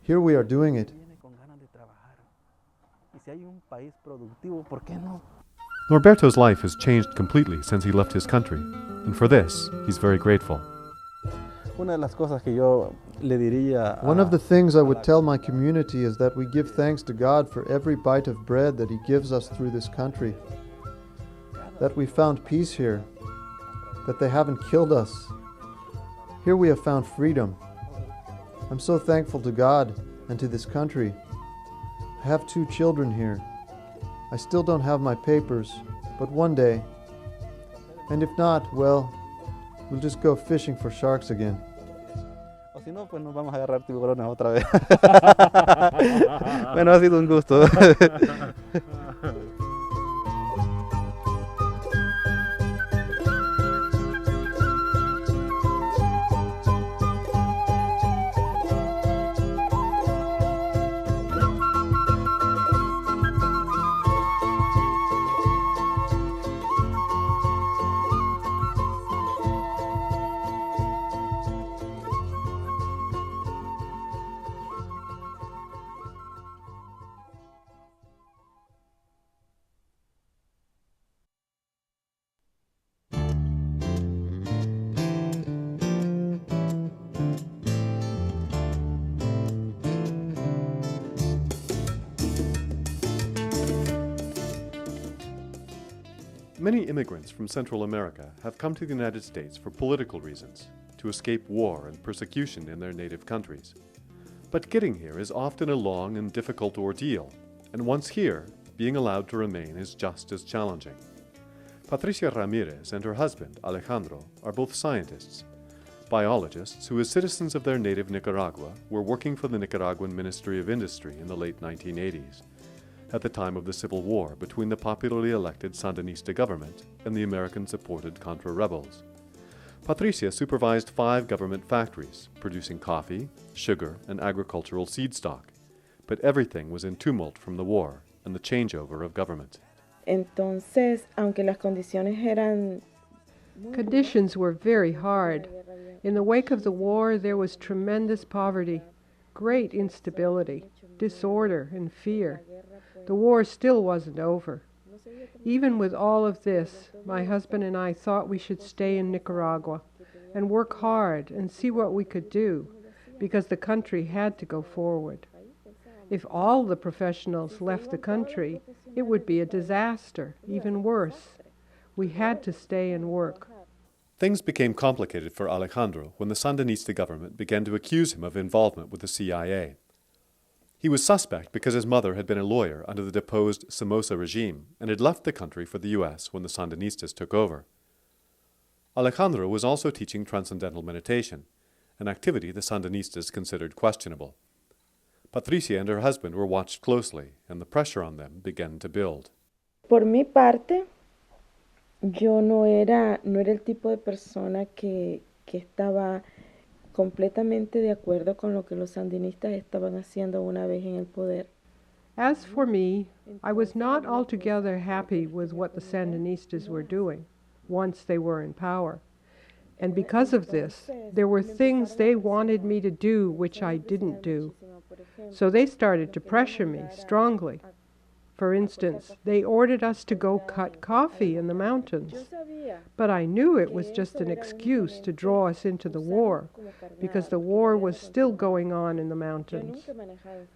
Here we are doing it. Norberto's life has changed completely since he left his country, and for this, he's very grateful. One of the things I would tell my community is that we give thanks to God for every bite of bread that He gives us through this country, that we found peace here, that they haven't killed us. Here we have found freedom. I'm so thankful to God and to this country. I have 2 children here. I still don't have my papers, but one day. And if not, well, we'll just go fishing for sharks again. O si no, pues nos vamos a agarrar tiburones otra vez. Bueno, ha sido un gusto. Many immigrants from Central America have come to the United States for political reasons, to escape war and persecution in their native countries. But getting here is often a long and difficult ordeal, and once here, being allowed to remain is just as challenging. Patricia Ramirez and her husband, Alejandro, are both scientists, biologists who, as citizens of their native Nicaragua, were working for the Nicaraguan Ministry of Industry in the late 1980s, at the time of the civil war between the popularly elected Sandinista government and the American-supported Contra rebels. Patricia supervised 5 government factories, producing coffee, sugar, and agricultural seed stock, but everything was in tumult from the war and the changeover of government. Entonces, aunque las condiciones eran Conditions were very hard. In the wake of the war, there was tremendous poverty, great instability, disorder, and fear. The war still wasn't over. Even with all of this, my husband and I thought we should stay in Nicaragua and work hard and see what we could do, because the country had to go forward. If all the professionals left the country, it would be a disaster, even worse. We had to stay and work. Things became complicated for Alejandro when the Sandinista government began to accuse him of involvement with the CIA. He was suspect because his mother had been a lawyer under the deposed Somoza regime and had left the country for the U.S. when the Sandinistas took over. Alejandro was also teaching transcendental meditation, an activity the Sandinistas considered questionable. Patricia and her husband were watched closely, and the pressure on them began to build. Por mi parte, yo no era el tipo de persona que estaba completamente de acuerdo con lo que los sandinistas estaban haciendo una vez en el poder. As for me, I was not altogether happy with what the Sandinistas were doing once they were in power. And because of this, there were things they wanted me to do which I didn't do. So they started to pressure me strongly. For instance, they ordered us to go cut coffee in the mountains. But I knew it was just an excuse to draw us into the war, because the war was still going on in the mountains.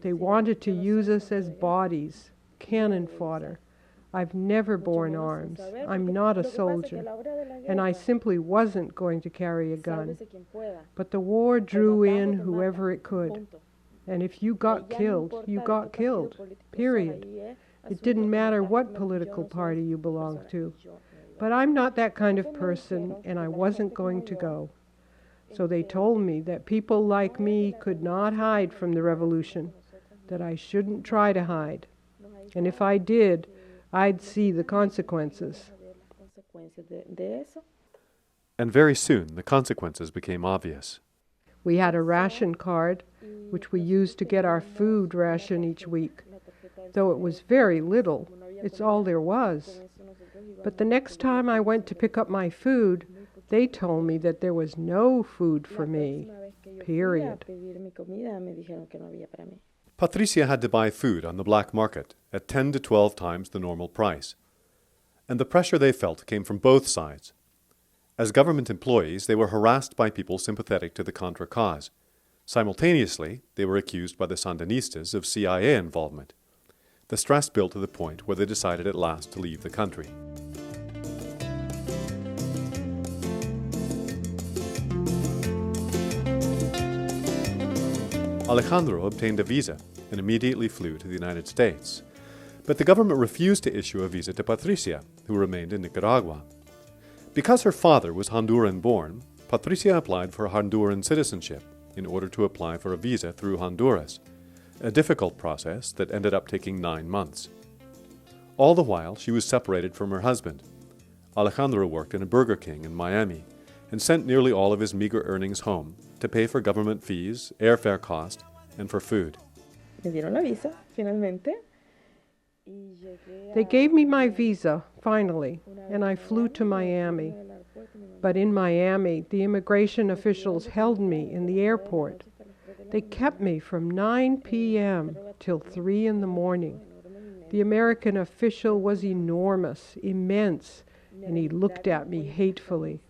They wanted to use us as bodies, cannon fodder. I've never borne arms. I'm not a soldier, and I simply wasn't going to carry a gun. But the war drew in whoever it could. And if you got killed, you got killed, period. It didn't matter what political party you belonged to. But I'm not that kind of person, and I wasn't going to go. So they told me that people like me could not hide from the revolution, that I shouldn't try to hide. And if I did, I'd see the consequences. And very soon the consequences became obvious. We had a ration card, which we used to get our food ration each week. Though it was very little, it's all there was. But the next time I went to pick up my food, they told me that there was no food for me, period. Patricia had to buy food on the black market at 10 to 12 times the normal price. And the pressure they felt came from both sides. As government employees, they were harassed by people sympathetic to the Contra cause. Simultaneously, they were accused by the Sandinistas of CIA involvement. The stress built to the point where they decided at last to leave the country. Alejandro obtained a visa and immediately flew to the United States. But the government refused to issue a visa to Patricia, who remained in Nicaragua. Because her father was Honduran-born, Patricia applied for Honduran citizenship in order to apply for a visa through Honduras, a difficult process that ended up taking 9 months. All the while, she was separated from her husband. Alejandro worked in a Burger King in Miami and sent nearly all of his meager earnings home to pay for government fees, airfare cost, and for food. Me dieron la visa, finalmente. They gave me my visa, finally, and I flew to Miami. But in Miami, the immigration officials held me in the airport. They kept me from 9 p.m. till 3 in the morning. The American official was enormous, immense, and he looked at me hatefully.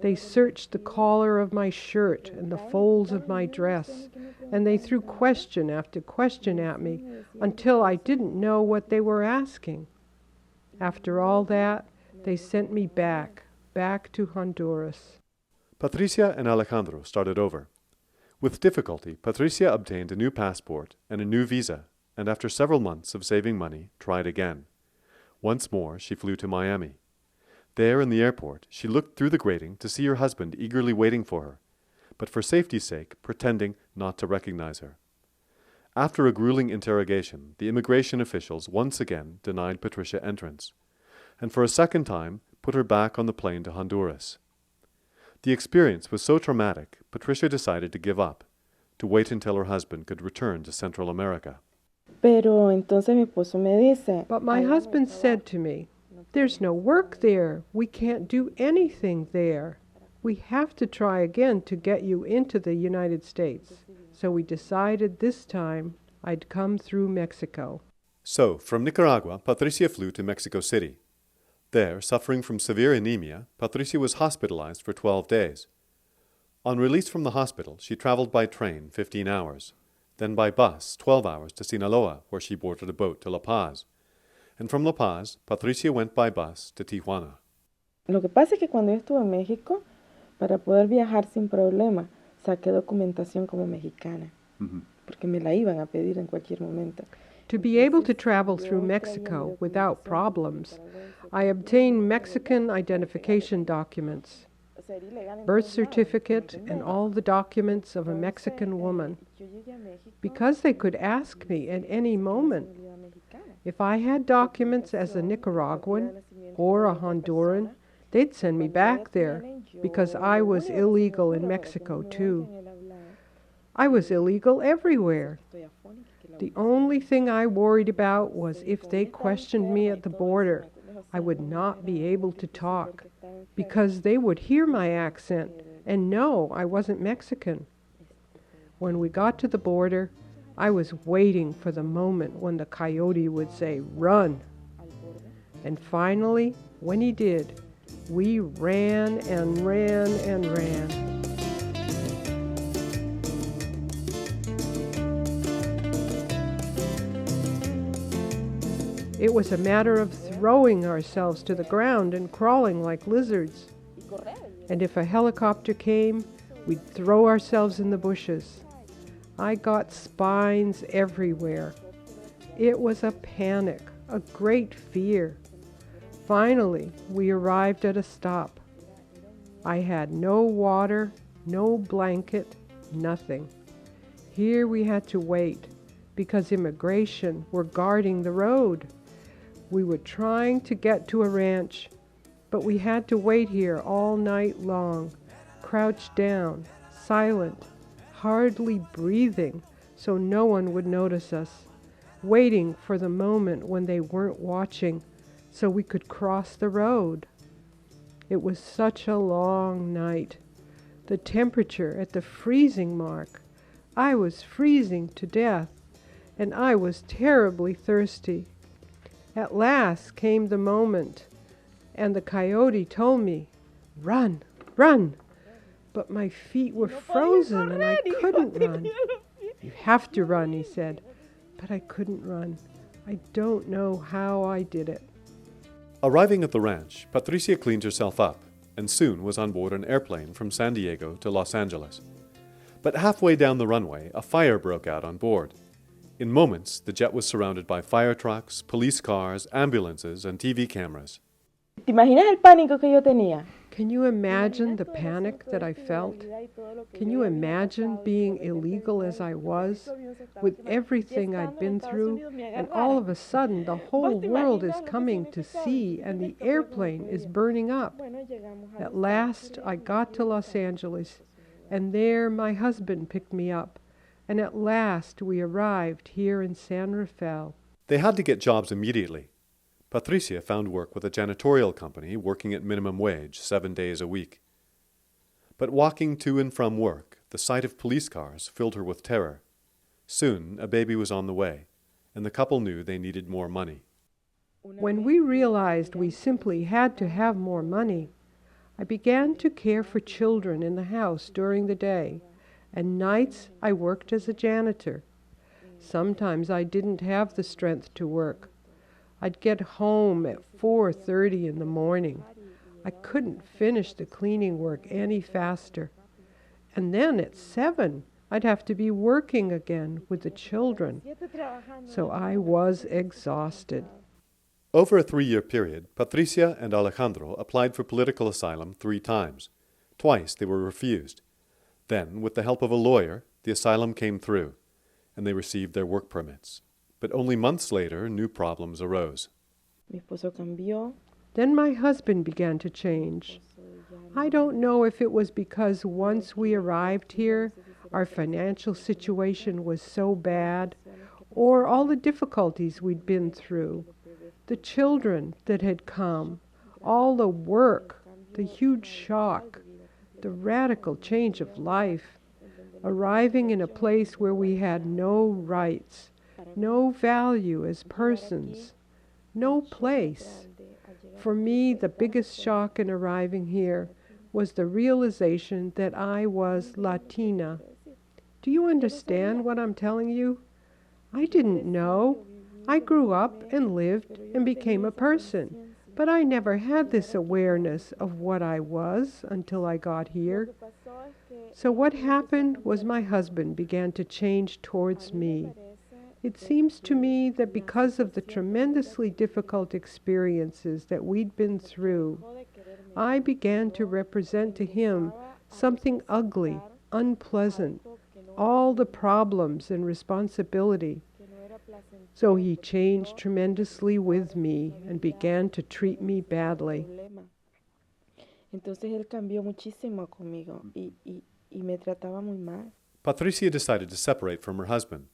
They searched the collar of my shirt and the folds of my dress, and they threw question after question at me until I didn't know what they were asking. After all that, They sent me back to Honduras. Patricia and Alejandro started over. With difficulty, Patricia obtained a new passport and a new visa, and after several months of saving money, tried again. Once more, she flew to Miami. There in the airport, she looked through the grating to see her husband eagerly waiting for her, but for safety's sake, pretending not to recognize her. After a grueling interrogation, the immigration officials once again denied Patricia entrance, and for a second time put her back on the plane to Honduras. The experience was so traumatic, Patricia decided to give up, to wait until her husband could return to Central America. Pero entonces mi esposo me dice, But my husband said to me, "There's no work there. We can't do anything there. We have to try again to get you into the United States." So we decided this time I'd come through Mexico. So, from Nicaragua, Patricia flew to Mexico City. There, suffering from severe anemia, Patricia was hospitalized for 12 days. On release from the hospital, she traveled by train 15 hours, then by bus 12 hours to Sinaloa, where she boarded a boat to La Paz. And from La Paz, Patricia went by bus to Tijuana. Lo que pasa es que cuando yo estuve en México, para poder viajar sin problema, saqué documentación como mexicana, porque me la iban a pedir en cualquier momento. To be able to travel through Mexico without problems, I obtained Mexican identification documents, birth certificate, and all the documents of a Mexican woman, because they could ask me at any moment. If I had documents as a Nicaraguan or a Honduran, they'd send me back there, because I was illegal in Mexico too. I was illegal everywhere. The only thing I worried about was if they questioned me at the border, I would not be able to talk, because they would hear my accent and know I wasn't Mexican. When we got to the border, I was waiting for the moment when the coyote would say, "Run!" And finally, when he did, we ran and ran and ran. It was a matter of throwing ourselves to the ground and crawling like lizards. And if a helicopter came, we'd throw ourselves in the bushes. I got spines everywhere. It was a panic, a great fear. Finally, we arrived at a stop. I had no water, no blanket, nothing. Here we had to wait, because immigration were guarding the road. We were trying to get to a ranch, but we had to wait here all night long, crouched down, silent, hardly breathing, so no one would notice us, waiting for the moment when they weren't watching, so we could cross the road. It was such a long night. The temperature at the freezing mark. I was freezing to death, and I was terribly thirsty. At last came the moment, and the coyote told me, "Run, run!" But my feet were frozen and I couldn't run. "You have to run," he said, but I couldn't run. I don't know how I did it. Arriving at the ranch, Patricia cleaned herself up and soon was on board an airplane from San Diego to Los Angeles. But halfway down the runway, a fire broke out on board. In moments, the jet was surrounded by fire trucks, police cars, ambulances, and TV cameras. ¿Te imaginas el pánico que yo tenía? Can you imagine the panic that I felt? Can you imagine being illegal as I was, with everything I'd been through, and all of a sudden the whole world is coming to see and the airplane is burning up? At last I got to Los Angeles, and there my husband picked me up, and at last we arrived here in San Rafael. They had to get jobs immediately. Patricia found work with a janitorial company working at minimum wage 7 days a week. But walking to and from work, the sight of police cars filled her with terror. Soon, a baby was on the way, and the couple knew they needed more money. When we realized we simply had to have more money, I began to care for children in the house during the day, and nights I worked as a janitor. Sometimes I didn't have the strength to work. I'd get home at 4:30 in the morning. I couldn't finish the cleaning work any faster. And then at 7, I'd have to be working again with the children. So I was exhausted. Over a 3-year period, Patricia and Alejandro applied for political asylum 3 times. Twice they were refused. Then, with the help of a lawyer, the asylum came through, and they received their work permits. But only months later, new problems arose. Mi esposo cambió. Then my husband began to change. I don't know if it was because once we arrived here, our financial situation was so bad, or all the difficulties we'd been through, the children that had come, all the work, the huge shock, the radical change of life, arriving in a place where we had no rights, no value as persons, no place. For me, the biggest shock in arriving here was the realization that I was Latina. Do you understand what I'm telling you? I didn't know. I grew up and lived and became a person, but I never had this awareness of what I was until I got here. So what happened was my husband began to change towards me. It seems to me that because of the tremendously difficult experiences that we'd been through, I began to represent to him something ugly, unpleasant, all the problems and responsibility. So he changed tremendously with me and began to treat me badly. Entonces él cambió muchísimo conmigo y me trataba muy mal. Patricia decided to separate from her husband.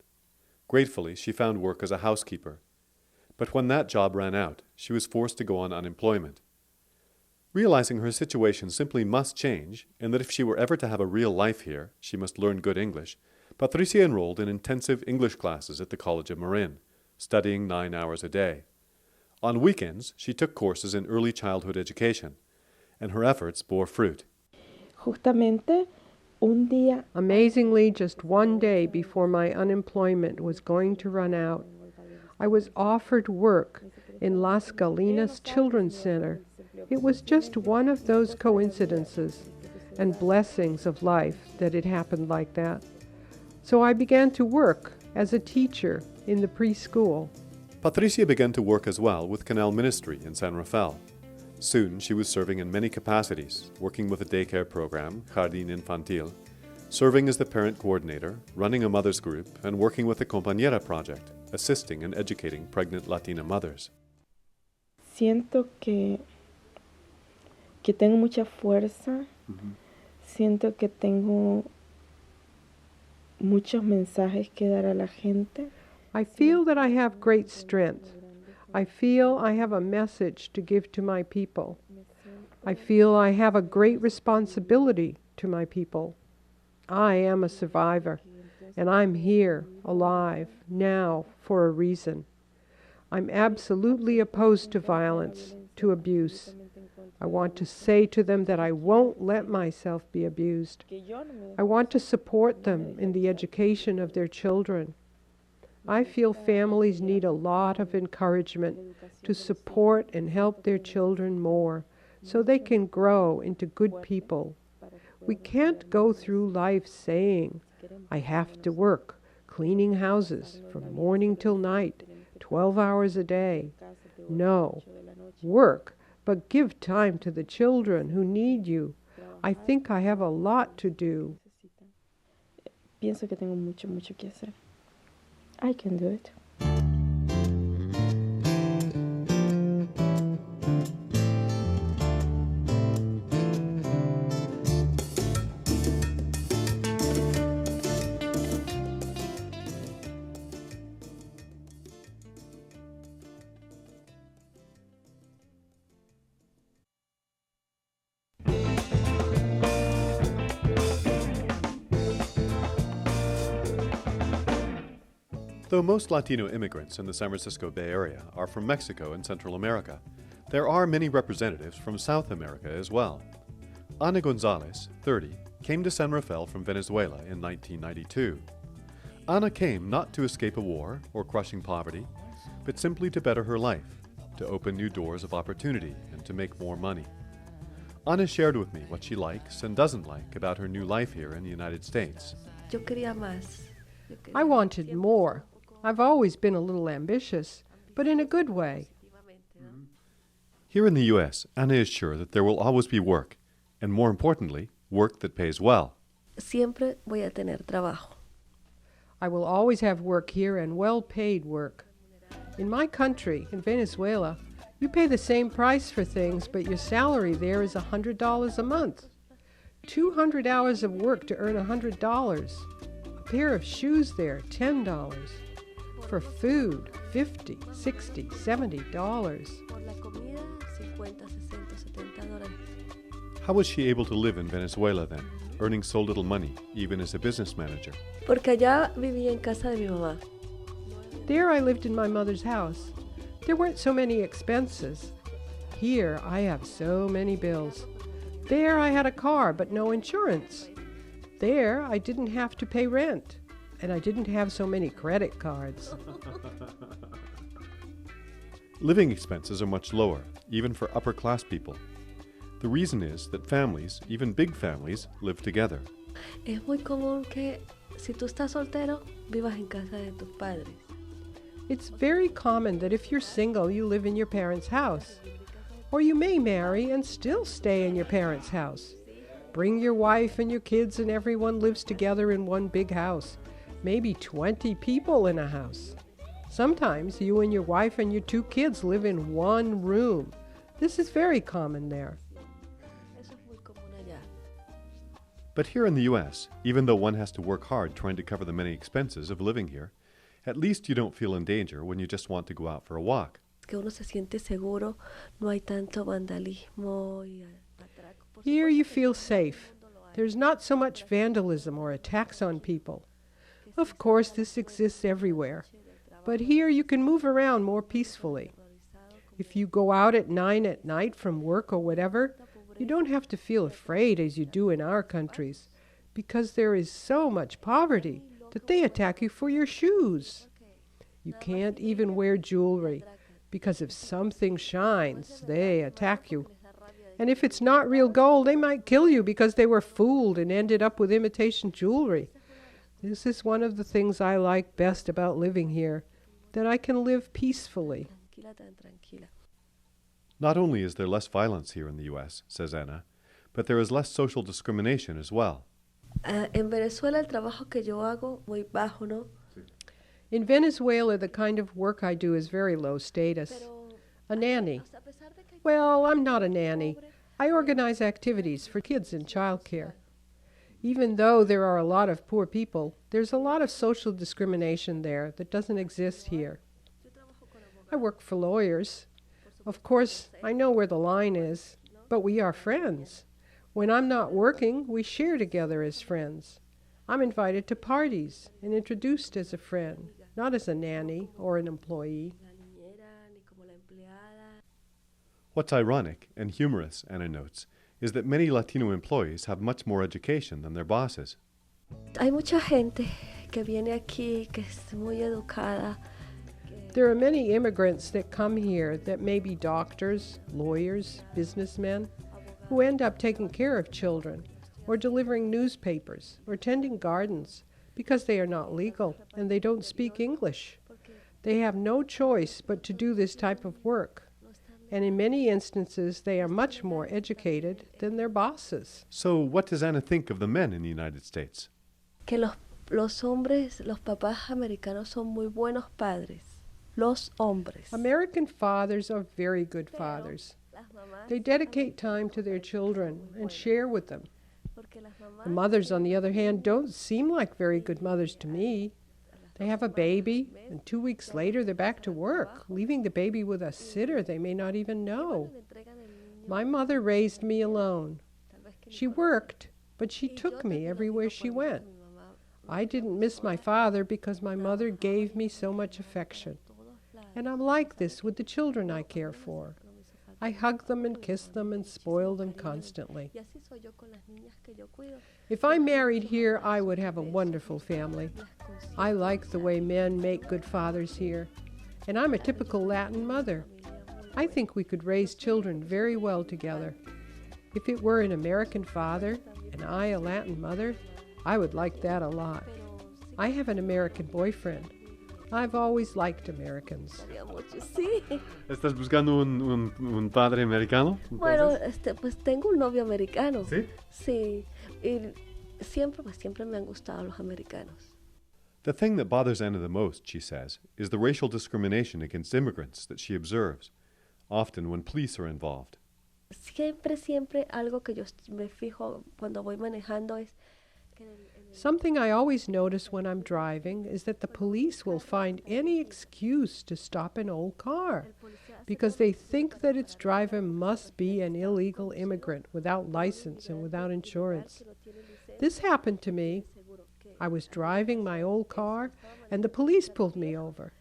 Gratefully, she found work as a housekeeper. But when that job ran out, she was forced to go on unemployment. Realizing her situation simply must change, and that if she were ever to have a real life here, she must learn good English, Patricia enrolled in intensive English classes at the College of Marin, studying 9 hours a day. On weekends, she took courses in early childhood education, and her efforts bore fruit. Justamente un día. Amazingly, just one day before my unemployment was going to run out, I was offered work in Las Galinas Children's Center. It was just one of those coincidences and blessings of life that it happened like that. So I began to work as a teacher in the preschool. Patricia began to work as well with Canal Ministry in San Rafael. Soon she was serving in many capacities, working with a daycare program, Jardín Infantil, serving as the parent coordinator, running a mother's group, and working with the Compañera project, assisting and educating pregnant Latina mothers. Siento que tengo mucha fuerza. Siento que tengo muchos mensajes que dar a la gente. I feel that I have great strength. I feel I have a message to give to my people. I feel I have a great responsibility to my people. I am a survivor, and I'm here, alive, now, for a reason. I'm absolutely opposed to violence, to abuse. I want to say to them that I won't let myself be abused. I want to support them in the education of their children. I feel families need a lot of encouragement to support and help their children more so they can grow into good people. We can't go through life saying, I have to work, cleaning houses from morning till night, 12 hours a day. No, work, but give time to the children who need you. I think I have a lot to do. Pienso que tengo mucho que hacer. I can do it. Though most Latino immigrants in the San Francisco Bay Area are from Mexico and Central America, there are many representatives from South America as well. Ana Gonzalez, 30, came to San Rafael from Venezuela in 1992. Ana came not to escape a war or crushing poverty, but simply to better her life, to open new doors of opportunity and to make more money. Ana shared with me what she likes and doesn't like about her new life here in the United States. I wanted more. I've always been a little ambitious, but in a good way. Here in the U.S., Ana is sure that there will always be work, and more importantly, work that pays well. Siempre voy a tener trabajo. I will always have work here and well-paid work. In my country, in Venezuela, you pay the same price for things, but your salary there is $100 a month. 200 hours of work to earn $100. A pair of shoes there, $10. For food, $50, $60, $70. Por la comida, $50, $60, $70. How was she able to live in Venezuela then, earning so little money, even as a business manager? Porque allá vivía en casa de mi mamá. There I lived in my mother's house. There weren't so many expenses. Here I have so many bills. There I had a car but no insurance. There I didn't have to pay rent. And I didn't have so many credit cards. Living expenses are much lower, even for upper-class people. The reason is that families, even big families, live together. Es muy común que si tú estás soltero, vivas en casa de tus padres. It's very common that if you're single, you live in your parents' house. Or you may marry and still stay in your parents' house. Bring your wife and your kids and everyone lives together in one big house. Maybe 20 people in a house. Sometimes you and your wife and your 2 kids live in one room. This is very common there. Eso es muy común allá. But here in the U.S., even though one has to work hard trying to cover the many expenses of living here, at least you don't feel in danger when you just want to go out for a walk. Que uno se siente seguro, no hay tanto vandalismo y atraco. Here you feel safe. There's not so much vandalism or attacks on people. Of course, this exists everywhere. But here you can move around more peacefully. If you go out at 9 at night from work or whatever, you don't have to feel afraid as you do in our countries, because there is so much poverty that they attack you for your shoes. You can't even wear jewelry, because if something shines, they attack you. And if it's not real gold, they might kill you because they were fooled and ended up with imitation jewelry. This is one of the things I like best about living here, that I can live peacefully. Not only is there less violence here in the U.S., says Ana, but there is less social discrimination as well. En Venezuela el trabajo que yo hago muy bajo, ¿no? In Venezuela, the kind of work I do is very low status. A nanny. Well, I'm not a nanny. I organize activities for kids in childcare. Even though there are a lot of poor people, there's a lot of social discrimination there that doesn't exist here. I work for lawyers. Of course, I know where the line is, but we are friends. When I'm not working, we share together as friends. I'm invited to parties and introduced as a friend, not as a nanny or an employee. What's ironic and humorous, Ana notes, is that many Latino employees have much more education than their bosses. Hay mucha gente que viene aquí que es muy educada. There are many immigrants that come here that may be doctors, lawyers, businessmen, who end up taking care of children, or delivering newspapers, or tending gardens, because they are not legal and they don't speak English. They have no choice but to do this type of work. And in many instances, they are much more educated than their bosses. So what does Ana think of the men in the United States? Que los hombres, los papás americanos son muy buenos padres. Los hombres. American fathers are very good fathers. They dedicate time to their children and share with them. The mothers, on the other hand, don't seem like very good mothers to me. They have a baby, and 2 weeks later they're back to work, leaving the baby with a sitter they may not even know. My mother raised me alone. She worked, but she took me everywhere she went. I didn't miss my father because my mother gave me so much affection. And I'm like this with the children I care for. I hug them and kiss them and spoil them constantly. If I married here, I would have a wonderful family. I like the way men make good fathers here. And I'm a typical Latin mother. I think we could raise children very well together. If it were an American father and I a Latin mother, I would like that a lot. I have an American boyfriend. I've always liked Americans. Sí. ¿Estás buscando un padre americano? Bueno, pues tengo un novio americano. ¿Sí? Sí. Y siempre me han gustado los americanos. The thing that bothers Anna the most, she says, is the racial discrimination against immigrants that she observes, often when police are involved. Siempre algo que yo me fijo cuando voy manejando es Something I always notice when I'm driving is that the police will find any excuse to stop an old car because they think that its driver must be an illegal immigrant without license and without insurance. This happened to me. I was driving my old car and the police pulled me over.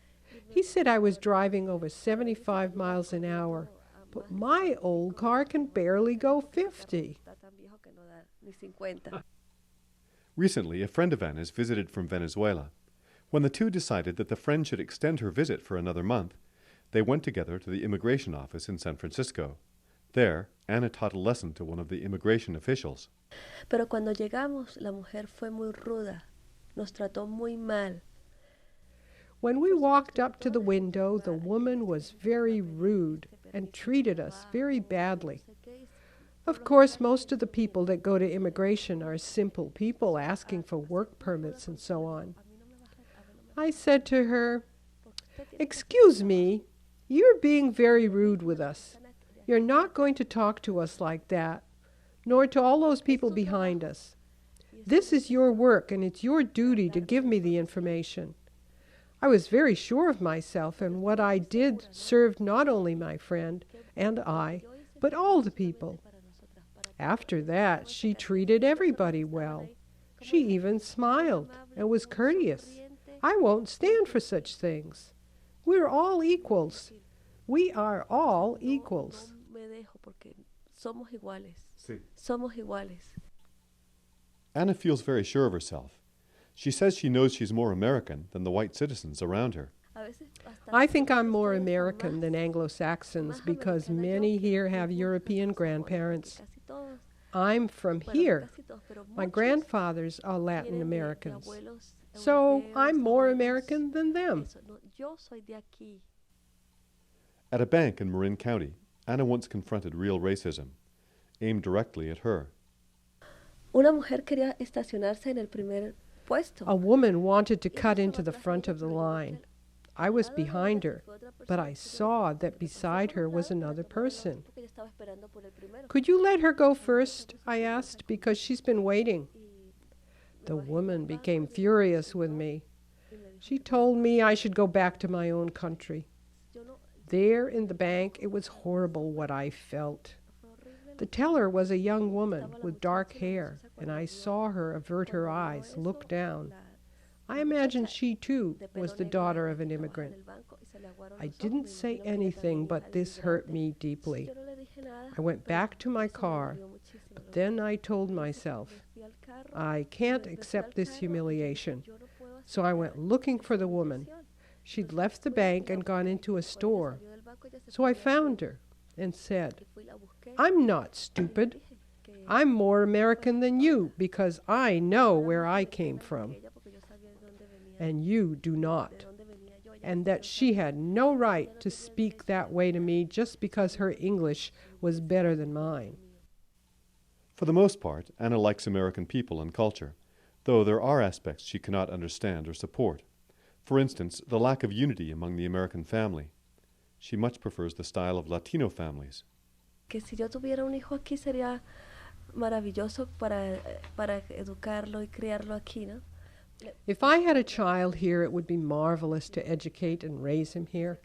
He said I was driving over 75 miles an hour, but my old car can barely go 50. Recently, a friend of Anna's visited from Venezuela. When the two decided that the friend should extend her visit for another month, they went together to the immigration office in San Francisco. There, Anna taught a lesson to one of the immigration officials. Pero cuando llegamos, la mujer fue muy ruda. Nos trató muy mal. When we walked up to the window, the woman was very rude and treated us very badly. Of course, most of the people that go to immigration are simple people asking for work permits and so on. I said to her, "Excuse me, you're being very rude with us. You're not going to talk to us like that, nor to all those people behind us. This is your work and it's your duty to give me the information." I was very sure of myself, and what I did served not only my friend and I, but all the people. After that, she treated everybody well. She even smiled and was courteous. I won't stand for such things. We're all equals. We are all equals. Somos iguales. Sí. Somos iguales. Anna feels very sure of herself. She says she knows she's more American than the white citizens around her. I think I'm more American than Anglo-Saxons because many here have European grandparents. I'm from here. My grandfathers are Latin Americans. So I'm more American than them. At a bank in Marin County, Anna once confronted real racism, aimed directly at her. Una mujer quería estacionarse en el primer puesto. A woman wanted to cut into the front of the line. I was behind her, but I saw that beside her was another person. "Could you let her go first?" I asked, "because she's been waiting." The woman became furious with me. She told me I should go back to my own country. There in the bank, it was horrible what I felt. The teller was a young woman with dark hair, and I saw her avert her eyes, look down. I imagined she, too, was the daughter of an immigrant. I didn't say anything, but this hurt me deeply. I went back to my car, but then I told myself, I can't accept this humiliation. So I went looking for the woman. She'd left the bank and gone into a store. So I found her and said, "I'm not stupid. I'm more American than you because I know where I came from. And you do not. And that she had no right to speak that way to me just because her English was better than mine." For the most part, Anna likes American people and culture, though there are aspects she cannot understand or support. For instance, the lack of unity among the American family. She much prefers the style of Latino families. Que si yo tuviera un hijo aquí sería maravilloso para educarlo y criarlo aquí, ¿no? If I had a child here, it would be marvelous to educate and raise him here.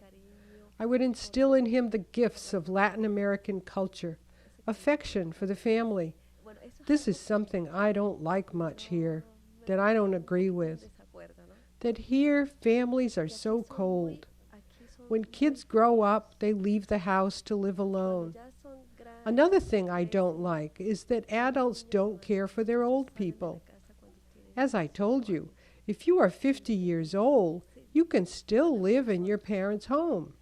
I would instill in him the gifts of Latin American culture, affection for the family. This is something I don't like much here, that I don't agree with. That here families are so cold. When kids grow up, they leave the house to live alone. Another thing I don't like is that adults don't care for their old people. As I told you, if you are 50 years old, You can still live in your parents' home.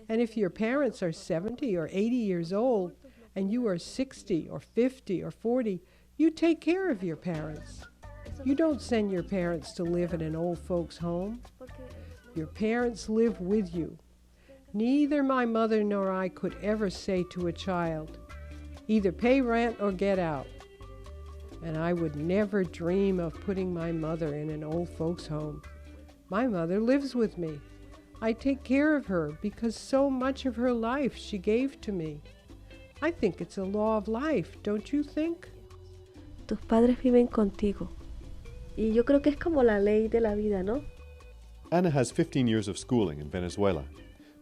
And if your parents are 70 or 80 years old and you are 60 or 50 or 40, you take care of your parents. You don't send your parents to live in an old folks' home. Your parents live with you. Neither my mother nor I could ever say to a child, either pay rent or get out. And I would never dream of putting my mother in an old folks' home. My mother lives with me. I take care of her because so much of her life she gave to me. I think it's a law of life, don't you think? Tus padres viven contigo. Y yo creo que es como la ley de la vida, ¿no? Ana has 15 years of schooling in Venezuela,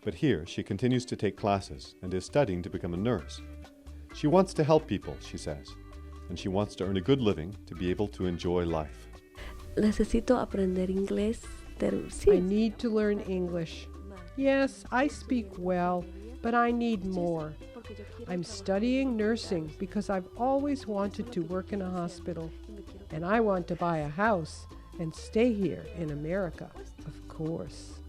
but here she continues to take classes and is studying to become a nurse. She wants to help people, she says, and she wants to earn a good living to be able to enjoy life. Necesito aprender inglés. I need to learn English. Yes, I speak well, but I need more. I'm studying nursing because I've always wanted to work in a hospital, and I want to buy a house and stay here in America, of course.